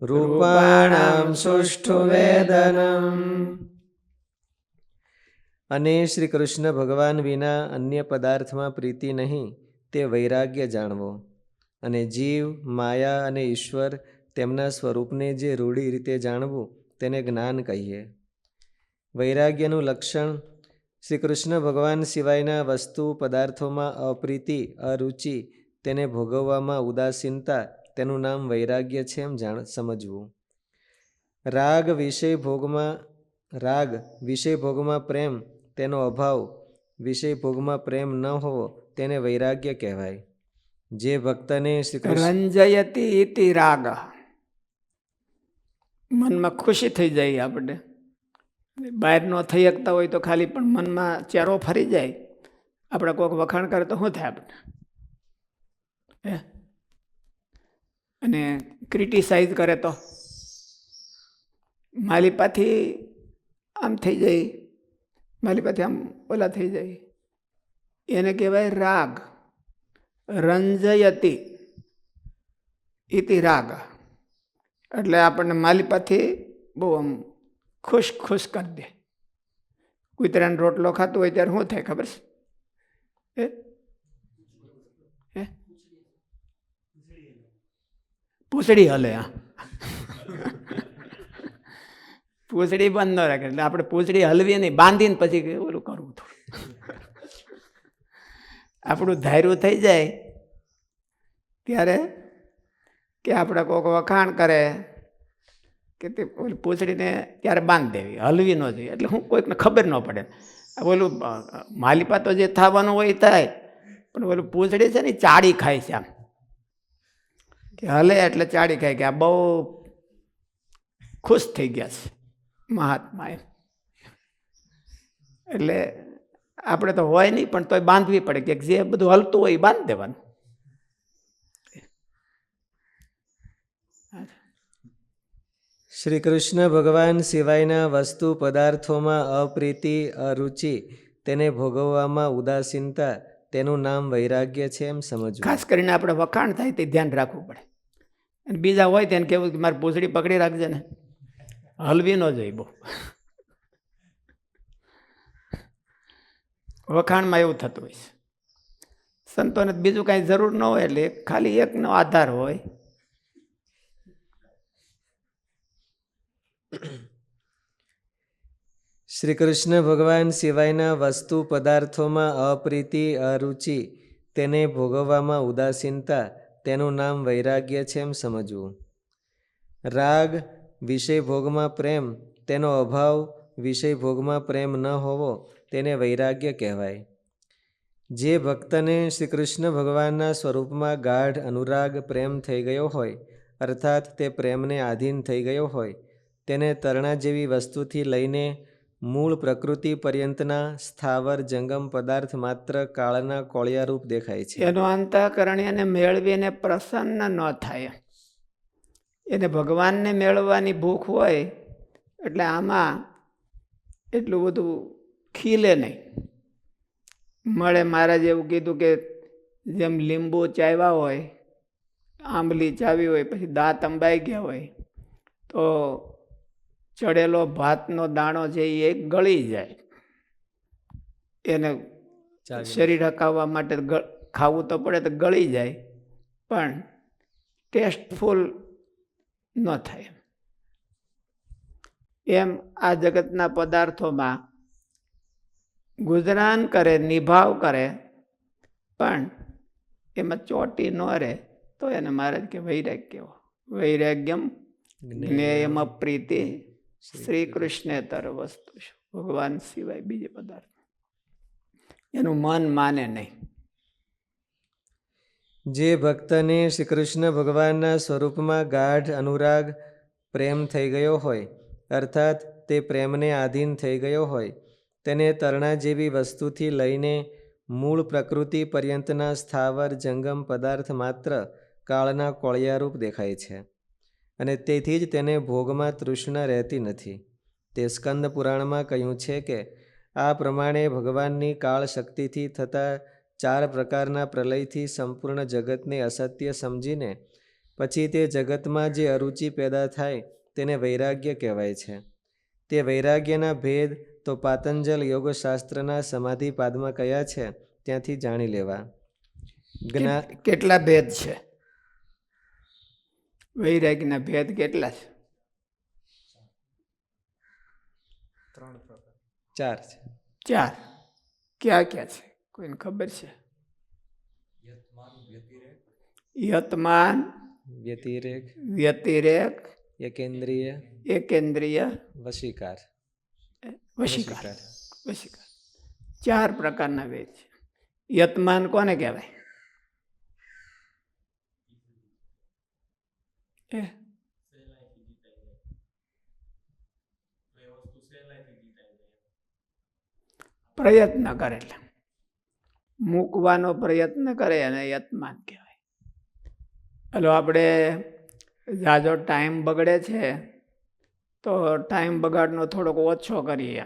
રૂપાણામ સુષ્ઠુ વેદનમ. અને શ્રી કૃષ્ણ ભગવાન વિના અન્ય પદાર્થમાં પ્રીતિ નહીં તે વૈરાગ્ય જાણવો. અને જીવ, માયા અને ઈશ્વર તેમના સ્વરૂપને જે રૂઢી રીતે જાણવું તેને જ્ઞાન કહીએ. વૈરાગ્યનું લક્ષણ શ્રી કૃષ્ણ ભગવાન સિવાયના વસ્તુ પદાર્થોમાં અપ્રીતિ, અરુચિ, તેને ભોગવવામાં ઉદાસીનતા, તેનું નામ વૈરાગ્ય છે એમ સમજવું. રાગ વિષય ભોગમાં પ્રેમ, તેનો અભાવ, વિષય ભોગમાં પ્રેમ ન હોવો તેને વૈરાગ્ય કહેવાય. જે ભક્તને શ્રી કૃષ્ણ રંજયતી ઇતિ રાગ, મનમાં ખુશી થઈ જાય. આપણે બહાર ન થઈ શકતા હોય તો ખાલી પણ મનમાં ચહેરો ફરી જાય. આપણે કોઈક વખાણ કરે તો શું થાય આપણે? અને ક્રિટિસાઇઝ કરે તો માલિપાથી આમ થઈ જાય, માલિપાથી આમ ઓલા થઈ જાય. એને કહેવાય રાગ. રંજયતી ઇતિ રાગ એટલે આપણને માલિપાથી બહુ આમ ખુશ ખુશ કરી દે. કૂતરાનો રોટલો ખાતું હોય ત્યારે શું થાય ખબર છે? હે પૂંછડી હલે. હા, પૂંછડી બંધ ન રાખે એટલે આપણે પૂંછડી હલવી નહીં, બાંધીને પછી ઓલું કરવું થોડું. આપણું ધાર્યું થઈ જાય ત્યારે કે આપણે કોઈક વખાણ કરે કે તે ઓલી પૂંછડીને ત્યારે બાંધી દેવી, હલવી ન જોઈએ. એટલે હું કોઈકને ખબર ન પડે. ઓલું માલિપા તો જે થવાનું હોય એ થાય, પણ ઓલું પૂંછડી છે ને એ ચાડી ખાય છે. આમ કે હલે એટલે ચાડી ખાય કે આ બહુ ખુશ થઈ ગયા છે મહાત્મા એમ. એટલે આપણે તો હોય નહીં, પણ તોય બાંધવી પડે કે જે બધું હલતું હોય એ બાંધી દેવાનું. શ્રી કૃષ્ણ ભગવાન સિવાયના વસ્તુ પદાર્થોમાં અપ્રીતિ, અરુચિ, તેને ભોગવવામાં ઉદાસીનતા, તેનું નામ વૈરાગ્ય છે એમ સમજવું. ખાસ કરીને આપણે વખાણ થાય તે ધ્યાન રાખવું પડે. અને બીજા હોય તેને કહેવું કે મારી પૂંછડી પકડી રાખજે ને, હલવી ન જોઈએ બહુ. વખાણમાં એવું થતું હોય છે. સંતોને બીજું કાંઈ જરૂર ન હોય એટલે ખાલી એકનો આધાર હોય. શ્રી કૃષ્ણ ભગવાન સિવાયના વસ્તુ પદાર્થોમાં અપ્રીતિ, અરુચિ, તેને ભોગવવામાં ઉદાસીનતા, તેનું નામ વૈરાગ્ય છે એમ સમજવું. રાગ, વિષય ભોગમાં પ્રેમ, તેનો અભાવ, વિષય ભોગમાં પ્રેમ ન હોવો, તેને વૈરાગ્ય કહેવાય. જે ભક્તને શ્રી કૃષ્ણ ભગવાનના સ્વરૂપમાં ગાઢ અનુરાગ, પ્રેમ થઈ ગયો હોય, અર્થાત તે પ્રેમને આધીન થઈ ગયો હોય, તેને તરણા જેવી વસ્તુથી લઈને મૂળ પ્રકૃતિ પર્યંતના સ્થાવર જંગમ પદાર્થ માત્ર કાળના કોળિયારૂપ દેખાય છે. એનો અંતઃકરણ એને મેળવીને પ્રસન્ન ન થાય. એને ભગવાનને મેળવવાની ભૂખ હોય એટલે આમાં એટલું બધું ખીલે નહીં. મળે મહારાજ એવું કીધું કે જેમ લીંબુ ચાવ્યા હોય, આંબલી ચાવી હોય, પછી દાંત અંબાઈ ગયા હોય તો ચડેલો ભાતનો દાણો છે એ ગળી જાય. એને શરીર હકાવવા માટે ખાવું તો પડે તો ગળી જાય, પણ ટેસ્ટફુલ ન થાય. એમ આ જગતના પદાર્થોમાં ગુજરાન કરે, નિભાવ કરે, પણ એમાં ચોટી ન રહે તો એને મહારાજ કે વૈરાગ્ય. વૈરાગ્યમ જ્ઞેયમ પ્રીતિ શ્રી કૃષ્ણેતર વસ્તુ. ભગવાન સિવાય બીજે પદાર્થ એનું મન માને નહીં. જે ભક્તને શ્રી કૃષ્ણ ભગવાનના સ્વરૂપમાં ગાઢ અનુરાગ, પ્રેમ થઈ ગયો હોય, અર્થાત તે પ્રેમને આધીન થઈ ગયો હોય, તેને તરણા જેવી વસ્તુથી લઈને મૂળ પ્રકૃતિ પર્યંતના સ્થાવર જંગમ પદાર્થ માત્ર કાળના કોળિયારૂપ દેખાય છે, અને તેથી જ તેને ભોગમાં તૃષ્ણા રહેતી નથી. તે સ્કંદ પુરાણમાં કહ્યું છે કે આ પ્રમાણે ભગવાનની કાળ શક્તિથી થતા 4 પ્રકારના પ્રલયથી સંપૂર્ણ જગતને અસત્ય સમજીને પછી તે જગતમાં જે અરુચિ પેદા થાય તેને વૈરાગ્ય કહેવાય છે. તે વૈરાગ્યના ભેદ તો પાતંજલ યોગશાસ્ત્રના સમાધિપાદમાં કયા છે ત્યાંથી જાણી લેવા. કેટલા ભેદ છે? વૈરાગ્યના ભેદ કેટલા છે? 4 છે. 4. ક્યાં ક્યાં છે? કોઈને ખબર છે? યતમાન, વ્યતિરેક, વ્યતિરેક, એકેન્દ્રિય, એકેન્દ્રિય, વશીકાર. વશીકાર. વશીકાર 4 પ્રકારના ભેદ છે. યતમાન કોને કહેવાય? પ્રયત્ન કરે એટલે મૂકવાનો પ્રયત્ન કરે અને યતમાન કહેવાય. હલો, આપણે જાજો ટાઈમ બગડે છે તો ટાઈમ બગાડનો થોડોક ઓછો કરીએ.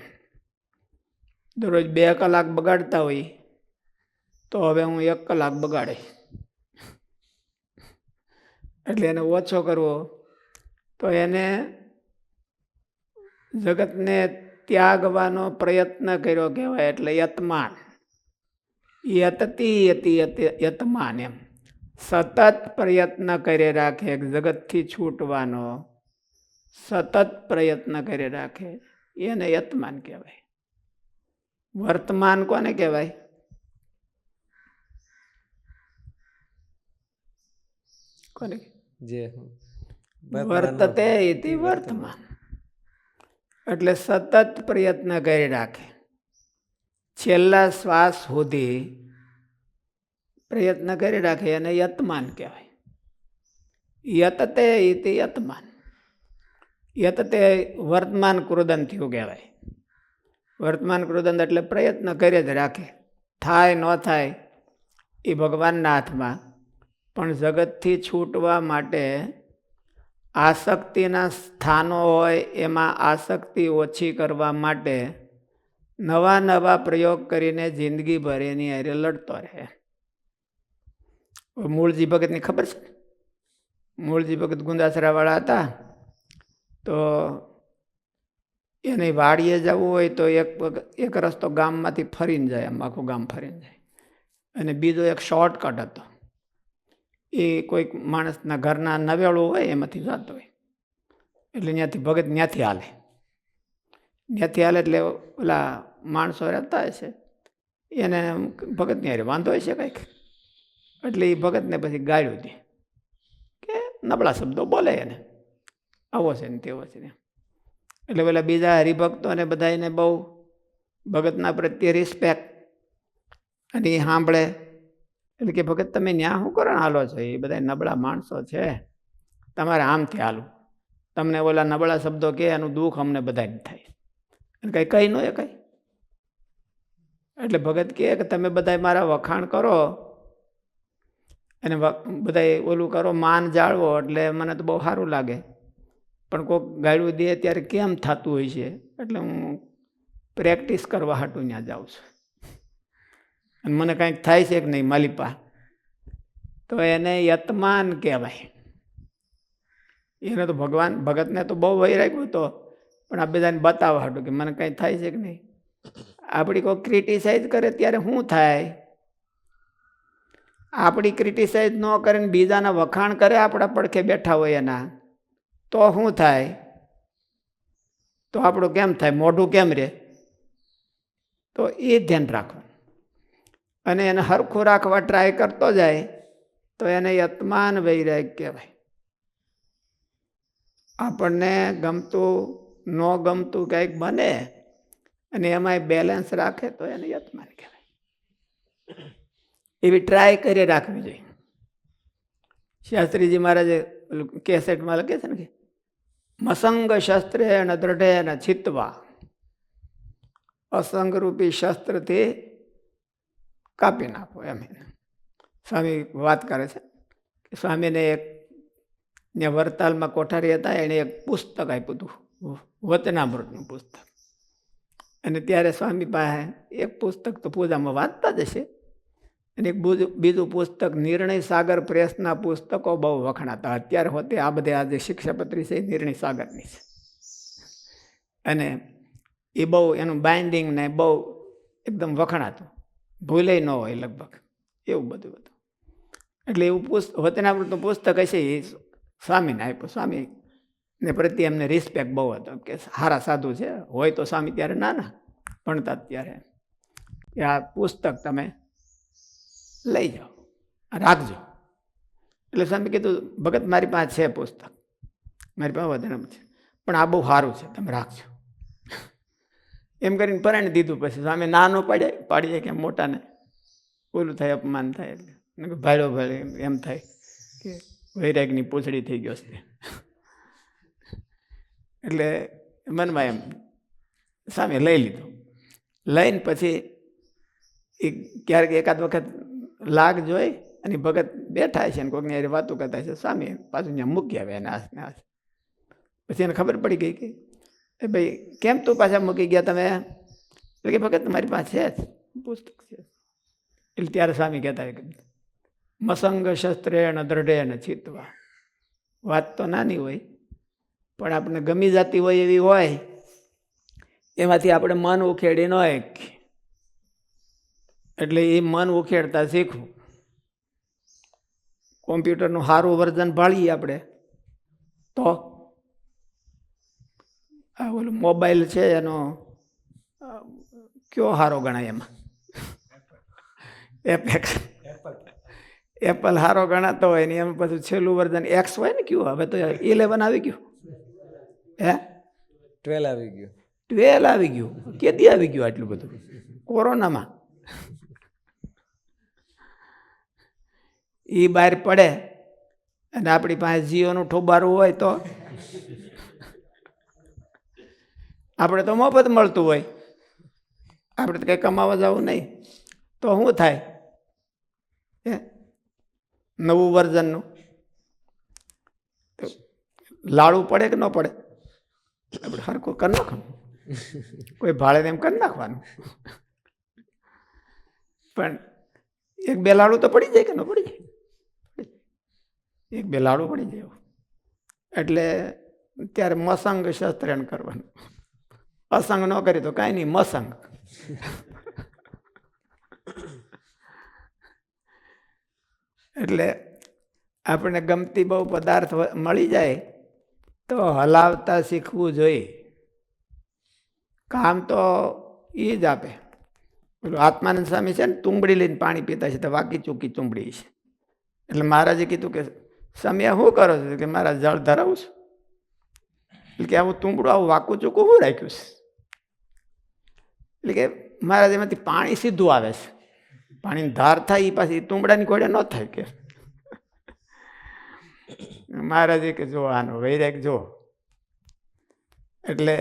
દરરોજ 2 કલાક બગાડતા હોય તો હવે હું 1 કલાક બગાડીશ. એટલે એને ઓછો કરવો તો એને જગતને ત્યાગવાનો પ્રયત્ન કર્યો કહેવાય, એટલે યતમાન. યતતી યતિ યતમાન એમ સતત પ્રયત્ન કરી રાખે જગતથી છૂટવાનો, સતત પ્રયત્ન કરી રાખે એને યતમાન કહેવાય. વર્તમાન કોને કહેવાય? કોને? જે વર્તતે ઇતિ વર્તમાન. એટલે સતત પ્રયત્ન કરી રાખે, છેલ્લા શ્વાસ સુધી પ્રયત્ન કરી રાખે એને યતમાન કહેવાય. યતતે ઇતિ યતમાન. યતતે વર્તમાન કૃદન થયું કહેવાય. વર્તમાન કૃદન એટલે પ્રયત્ન કરી જ રાખે, થાય ન થાય એ ભગવાનના હાથમાં. પણ જગતથી છૂટવા માટે આસક્તિના સ્થાનો હોય એમાં આસક્તિ ઓછી કરવા માટે નવા નવા પ્રયોગ કરીને જિંદગીભર એની હારે લડતો રહે. મૂળજી ભગતની ખબર છે? મૂળજી ભગત ગુંદાસરાવાળા હતા, તો એને વાડીએ જવું હોય તો એક રસ્તો ગામમાંથી ફરીને જાય, આમ આખું ગામ ફરીને જાય. અને બીજો એક શોર્ટકટ હતો, એ કોઈક માણસના ઘરના નવેળું હોય એમાંથી જતો હોય, એટલે ત્યાંથી ભગત ત્યાંથી હાલે. ત્યાંથી હાલે એટલે ઓલા માણસો રહેતા હશે એને ભગત ત્યાં વાંધો હશે કંઈક, એટલે એ ભગતને પછી ગાળ્યું દે કે નબળા શબ્દો બોલે એને, આવો છે ને તેવો છે ને. એટલે પેલા બીજા હરિભક્તોને બધા એને બહુ ભગતના પ્રત્યે રિસ્પેક્ટ, અને એ સાંભળે એટલે કે ભગત તમે ન્યા શું કરો હાલો છો? એ બધા નબળા માણસો છે, તમારે આમથી હાલું, તમને ઓલા નબળા શબ્દો કે એનું દુઃખ અમને બધાને થાય, અને કંઈ કહી ન એ કંઈ. એટલે ભગત કહે કે તમે બધા મારા વખાણ કરો અને બધા ઓલું કરો, માન જાળવો, એટલે મને તો બહુ સારું લાગે. પણ કોઈક ગાળું દે ત્યારે કેમ થતું હોય છે, એટલે હું પ્રેક્ટિસ કરવા હાટું ત્યાં જાઉં છું. અને મને કાંઈક થાય છે કે નહીં માલિપા, તો એને યતમાન કહેવાય. એને તો ભગતને તો બહુ વૈરાગ્યું હતો, પણ આ બધાને બતાવવા હાટું કે મને કાંઈ થાય છે કે નહીં. આપણી કોઈ ક્રિટિસાઇઝ કરે ત્યારે શું થાય? આપણી ક્રિટિસાઇઝ ન કરે ને બીજાના વખાણ કરે આપણા પડખે બેઠા હોય એના, તો શું થાય? તો આપણું કેમ થાય? મોઢું કેમ રહે? તો એ ધ્યાન રાખવું, અને એને હરખું રાખવા ટ્રાય કરતો જાય તો એને યતમાન વૈરાગ કહેવાય. આપણને ગમતું ન ગમતું કંઈક બને અને એમાંય બેલેન્સ રાખે તો એને યતમાન કહેવાય. એવી ટ્રાય કરી રાખવી જોઈએ. શાસ્ત્રીજી મહારાજે કેસેટમાં લખે છે ને કે મસંગ શસ્ત્રેણ દ્રઢેન છિત્વા, અસંગરૂપી શસ્ત્રથી કાપી નાખો. એમ સ્વામી વાત કરે છે કે સ્વામીને એક ત્યાં વરતાલમાં કોઠારી હતા, એણે એક પુસ્તક આપ્યું હતું, વચનામૃતનું પુસ્તક. અને ત્યારે સ્વામી પાસે એક પુસ્તક તો પૂજામાં વાંચતા જ હશે, અને એક બીજું પુસ્તક નિર્ણય સાગર પ્રેસના પુસ્તકો બહુ વખણાતા. અત્યારે હોતે આ બધે આજે શિક્ષાપત્રી છે નિર્ણય સાગરની છે, અને એ બહુ એનું બાઇન્ડિંગ ને બહુ એકદમ વખણાતું, ભૂલે ન હોય લગભગ, એવું બધું હતું. એટલે એવું વચનામૃતનું પુસ્તક હશે એ સ્વામીને આપ્યું. સ્વામીને પ્રત્યે એમને રિસ્પેક્ટ બહુ હતો કે સારા સાધુ છે, હોય તો સ્વામી ત્યારે નાના ભણતા ત્યારે, કે આ પુસ્તક તમે લઈ જાઓ, રાખજો. એટલે સ્વામી કીધું ભગત મારી પાસે છે પુસ્તક, મારી પાસે વધારે છે, પણ આ બહુ સારું છે, તમે રાખજો. એમ કરીને પરાણી દીધું. પછી સ્વામી નાનો પાડી જાય કે મોટાને ઓલું થાય, અપમાન થાય, એટલે ભાડો ભાડે એમ થાય કે વૈરાગની પૂંછડી થઈ ગયો છે. એટલે મનમાં એમ સ્વામી લઈ લીધું. લઈને પછી એ ક્યારેક એકાદ વખત લાગ જોઈ અને ભગત બેઠા છે ને કોઈકની હારે વાતો કરતા છે, સ્વામી પાછું ત્યાં મૂકી આવે એને હાથને હાથ. પછી એને ખબર પડી ગઈ કે એ ભાઈ કેમ તું પાછા મૂકી ગયા તમે? એટલે કે ભગત તમારી પાસે છે જ પુસ્તક છે. એટલે ત્યારે સ્વામી કહેતા કે મસંગ શસ્ત્રેણ દ્રઢેન છિત્વા. વાત તો નાની હોય, પણ આપણે ગમી જતી હોય એવી હોય એમાંથી આપણે મન ઉખેડી ન શકીએ. એટલે એ મન ઉખેડતા શીખવું. કોમ્પ્યુટરનું સારું વર્ઝન ભાળીએ આપણે તો આ ઓલો મોબાઈલ છે એનો કયો સારો ગણાય? એમાં એપલ સારો ગણાતો હોય ને એમાં પાછું છેલ્લું વર્ઝન એક્સ હોય ને કયું? હવે તો 11 આવી ગયું. હે 12 આવી ગયું. 12 આવી ગયું. કેદી આવી ગયું આટલું બધું? કોરોનામાં. એ બહાર પડે અને આપણી પાસે જીઓનું ઠોબારું હોય તો આપણે તો મફત મળતું હોય, આપણે તો કંઈ કમાવા જવું નહીં. તો શું થાય? નવું વર્ઝનનું લાડુ પડે કે ન પડે? આપણે હરખું કરી નાખવાનું, કોઈ ભાડે એમ કરી નાખવાનું. પણ 1-2 લાડુ તો પડી જાય કે ન પડી જાય? 1-2 લાડુ પડી જાય. એટલે ત્યારે મસંગ શસ્ત્રેણ કરવાનું. અસંગ ન કરી તો કાંઈ નહીં, મસંગ. એટલે આપણને ગમતી બહુ પદાર્થ મળી જાય તો હલાવતા શીખવું જોઈએ. કામ તો એ જ આપે. પેલું આત્માનંદ સ્વામી છે ને, તુંબડી લઈને પાણી પીતા છે તો વાકી ચૂકી ચૂંબડી છે. એટલે મહારાજે કીધું કે સમય શું કરો છો? કે મારા જળ ધરાવું છું. એટલે કે આવું તુંબડું આવું વાકું ચૂકું શું રાખ્યું છે? એટલે કે મહારાજ એમાંથી પાણી સીધું આવે છે. પાણીની ધાર થાય એ પાછી તુંબડાની ઘોડે ન થાય કે. મહારાજે કે જો આનો વૈરાગ જો. એટલે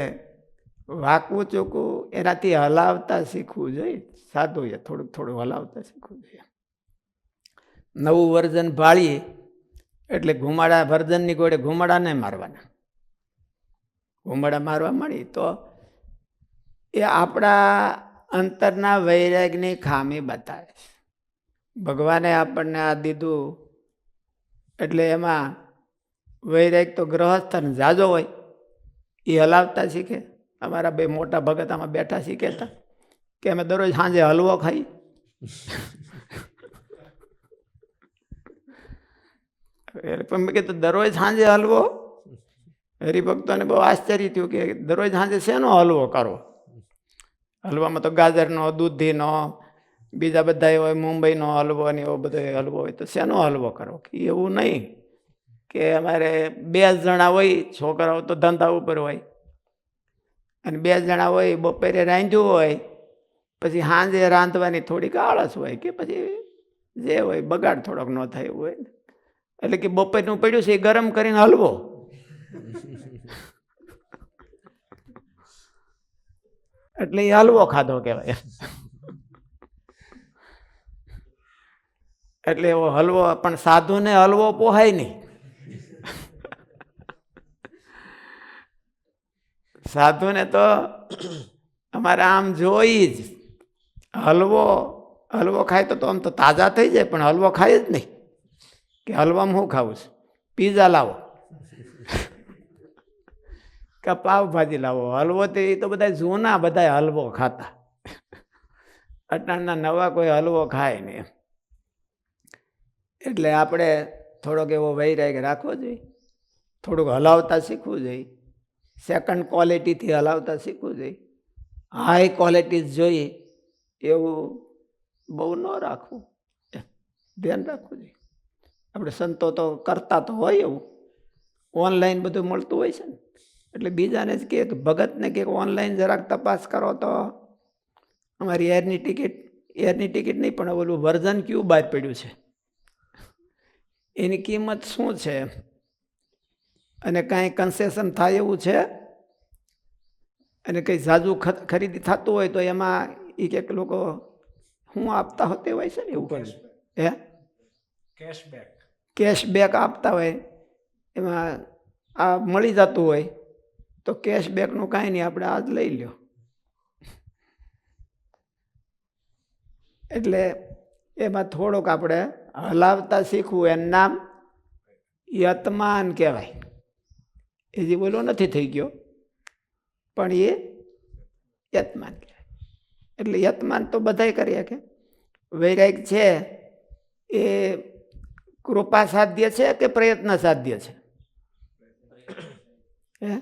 વાકવું ચોખ્ખું એનાથી હલાવતા શીખવું જોઈએ. સાદું એ થોડુંક થોડું હલાવતા શીખવું જોઈએ. નવું વર્ઝન ભાળીએ એટલે ઘુમાડા વર્ઝનની ઘોડે ઘુમાડા નહીં મારવાના. ઘુમાડા મારવા મળી તો એ આપણા અંતરના વૈરાગની ખામી બતાવે છે. ભગવાને આપણને આ દીધું એટલે એમાં વૈરાગ તો ગ્રહસ્થ અને જાજો હોય એ હલાવતા શીખે. અમારા 2 મોટા ભગત આમાં બેઠા શીખે હતા કે અમે દરરોજ સાંજે હલવો ખાઈ. મેં કીધું દરરોજ સાંજે હલવો? હરિભક્તોને બહુ આશ્ચર્ય થયું કે દરરોજ સાંજે શેનો હલવો કરો? હલવામાં તો ગાજરનો, દૂધીનો, બીજા બધા હોય મુંબઈનો હલવો ને એવો બધો હલવો હોય તો શેનો હલવો કરો? એવું નહીં કે અમારે 2 જણા હોય, છોકરાઓ તો ધંધા ઉપર હોય અને 2 જણા હોય, બપોરે રાંધ્યું હોય પછી સાંજે રાંધવાની થોડીક આળસ હોય કે પછી જે હોય બગાડ થોડોક ન થાય એવું હોય. એટલે કે બપોરનું પડ્યું છે એ ગરમ કરીને હલવો. એટલે એ હલવો ખાધો કહેવાય. એટલે એવો હલવો, પણ સાધુને હલવો પોહાય નહીં. સાધુને તો અમારે આમ જોઈ જ હલવો ખાય તો આમ તો તાજા થઈ જાય, પણ હલવો ખાય જ નહીં. કે હલવામાં શું ખાવું છે? પીઝા લાવો કે પાવભાજી લાવો. હલવો તો એ તો બધા જૂના બધા હલવો ખાતા. અટાણના નવા કોઈ હલવો ખાય નહીં. એટલે આપણે થોડોક એવો વૈરાગ રાખવો જોઈએ. થોડુંક હલાવતા શીખવું જોઈએ. સેકન્ડ ક્વોલિટીથી હલાવતા શીખવું જોઈએ. હાઈ ક્વોલિટી જોઈએ એવું બહુ ન રાખવું, ધ્યાન રાખવું જોઈએ. આપણે સંતો તો કરતા તો હોય એવું, ઓનલાઈન બધું મળતું હોય છે ને, એટલે બીજાને જ કહે, ભગતને કે ઓનલાઈન જરાક તપાસ કરો તો અમારી એરની ટિકિટ નહીં પણ ઓલું વર્ઝન કયું બહાર પડ્યું છે, એની કિંમત શું છે અને કાંઈ કન્સેશન થાય એવું છે, અને કંઈ ઝાઝું ખરીદી થતું હોય તો એમાં એ કંઈક લોકો શું આપતા હોતે હોય છે ને એવું પણ. હે કેશબેક આપતા હોય, એમાં આ મળી જતું હોય તો કેશબેકનું કાંઈ નહીં, આપણે આજ લઈ લ્યો. એટલે એમાં થોડુંક આપણે હલાવતા શીખવું. એનું નામ યતમાન કહેવાય. એ જે બોલો નથી થઈ ગયો પણ એ યતમાન કહેવાય. એટલે યતમાન તો બધાય કરી શકે. વૈરાગ છે એ કૃપા સાધ્ય છે કે પ્રયત્ન સાધ્ય છે? હે?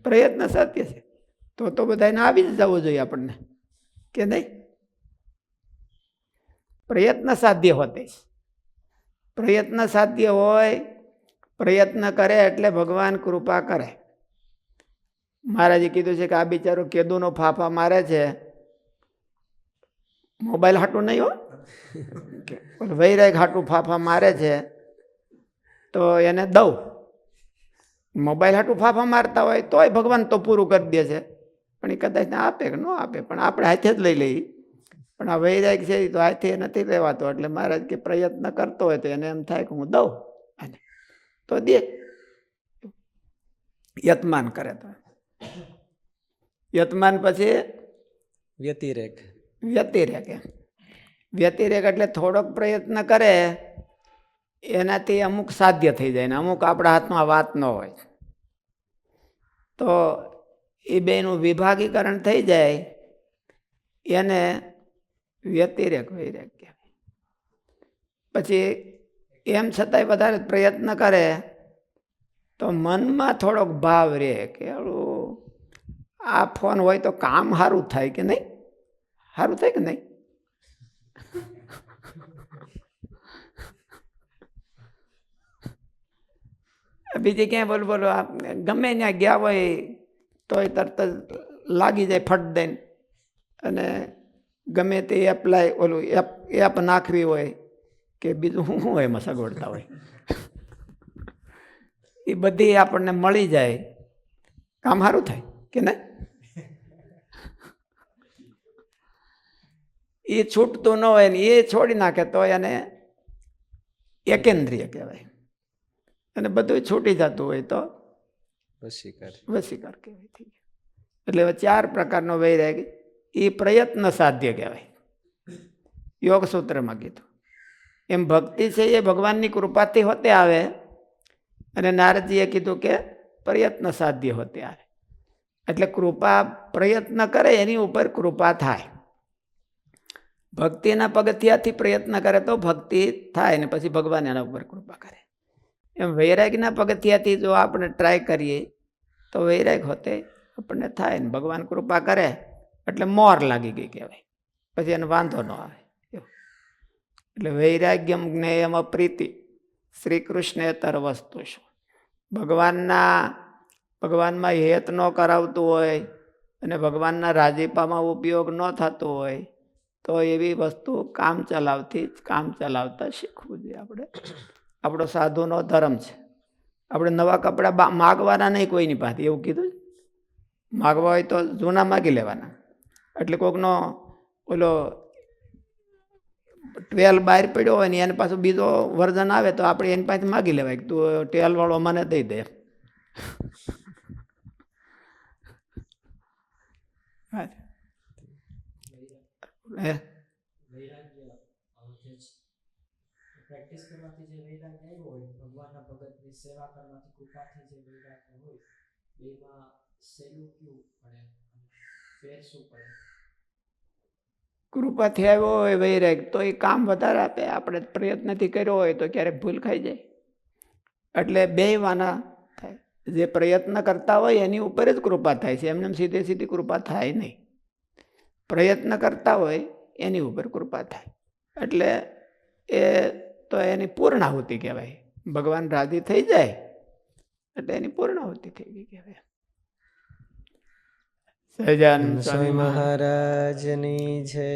પ્રયત્ન સાધ્ય છે. તો બધાને આવી જ જવું જોઈએ આપણને, કે નહીં? પ્રયત્ન સાધ્ય હોતે. પ્રયત્ન સાધ્ય હોય, પ્રયત્ન કરે એટલે ભગવાન કૃપા કરે. મહારાજે કીધું છે કે આ બિચારો કેદુનો ફાફા મારે છે, મોબાઈલ હાટું નહીં હો, વૈરાગ હાટું ફાફા મારે છે તો એને દઉં. મોબાઈલ હાટું ફાફા મારતા હોય તોય ભગવાન તો પૂરું કરી દે છે, પણ એ કદાચ આપે કે ન આપે, પણ આપણે હાથે જ લઈ લઈએ. પણ આ વૈરાગ છે એ તો હાથે નથી લેવાતો. એટલે મહારાજ કે પ્રયત્ન કરતો હોય તો એને એમ થાય કે હું દઉં, તો દે. યતમાન કરે તો યતમાન પછી વ્યતિરેક. વ્યતિરેક. વ્યતિરેક એટલે થોડોક પ્રયત્ન કરે એનાથી અમુક સાધ્ય થઈ જાય ને અમુક આપણા હાથમાં વાત ન હોય, તો એ બેનું વિભાગીકરણ થઈ જાય, એને વ્યતિરેક વૈરાગ કહેવાય. પછી એમ છતાંય વધારે પ્રયત્ન કરે તો મનમાં થોડોક ભાવ રહે કે આ ફોન હોય તો કામ સારું થાય કે નહીં? સારું થાય કે નહીં? બીજી ક્યાંય બોલો ગમે ત્યાં ગયા હોય તોય તરત જ લાગી જાય ફટ દઈને. અને ગમે તે એપ્લાય ઓલું એપ નાખવી હોય કે બીજું શું હોય એમાં સગવડતા હોય, એ બધી આપણને મળી જાય, કામ સારું થાય કે નહીં? એ છૂટતું ન હોય ને એ છોડી નાખે તો એને એકેન્દ્રિય કહેવાય. અને બધું છૂટી જતું હોય તો વશીકાર કહેવાય. એટલે હવે 4 પ્રકારનો વૈરાગ. એ પ્રયત્ન સાધ્ય કહેવાય, યોગ સૂત્રમાં કીધું એમ. ભક્તિ છે એ ભગવાનની કૃપાથી હોતે આવે, અને નારદજીએ કીધું કે પ્રયત્ન સાધ્ય હોતે આવે. એટલે કૃપા પ્રયત્ન કરે એની ઉપર કૃપા થાય. ભક્તિના પગથિયાથી પ્રયત્ન કરે તો ભક્તિ થાય ને પછી ભગવાન એના ઉપર કૃપા કરે. એમ વૈરાગના પગથિયાથી જો આપણે ટ્રાય કરીએ તો વૈરાગ હોતે આપણને થાય ને ભગવાન કૃપા કરે એટલે મોર લાગી ગઈ કહેવાય, પછી એને વાંધો ન આવે. એટલે વૈરાગ્યમ જ્ઞેયમ અપ્રીતિ શ્રી કૃષ્ણેતર વસ્તુ શું. ભગવાનમાં હેત ન કરાવતું હોય અને ભગવાનના રાજીપામાં ઉપયોગ ન થતો હોય તો એવી વસ્તુ કામ ચલાવતા શીખવું જોઈએ. આપણો સાધુનો ધર્મ છે. આપણે નવા કપડાં માગવાના નહીં કોઈની પાસે, એવું કીધું. માગવા હોય તો જૂના માગી લેવાના. એટલે કોઈકનો ઓલો 12 બહાર પડ્યો હોય ને એને પાછું બીજો વર્ઝન આવે તો આપણે એની પાસે માગી લેવાય, તું 12 વાળો મને દઈ દે. પ્રેક્ટિસ કરવાથી જે વૈરાગ આવ્યો હોય, ભગવાનના ભગતની સેવા કરવાથી કૃપાથી જે વૈરાગ હોય, બેમાં સહેલું કયું પડે, ફેર શું પડે? કૃપાથી આવ્યો હોય વૈરાગ તો એ કામ વધારે આપે. આપણે પ્રયત્નથી કર્યો હોય તો ક્યારેક ભૂલ ખાઈ જાય. એટલે બેયવાના થાય. જે પ્રયત્ન કરતા હોય એની ઉપર જ કૃપા થાય છે, એમને સીધી કૃપા થાય નહીં. પ્રયત્ન કરતા હોય એની ઉપર કૃપા થાય. એટલે એ તો એની પૂર્ણાહુતિ કહેવાય. ભગવાન રાજી થઈ જાય એટલે એની પૂર્ણાહુતિ થઈ ગઈ કહેવાય. સહજાનંદ સ્વામી મહારાજની જય.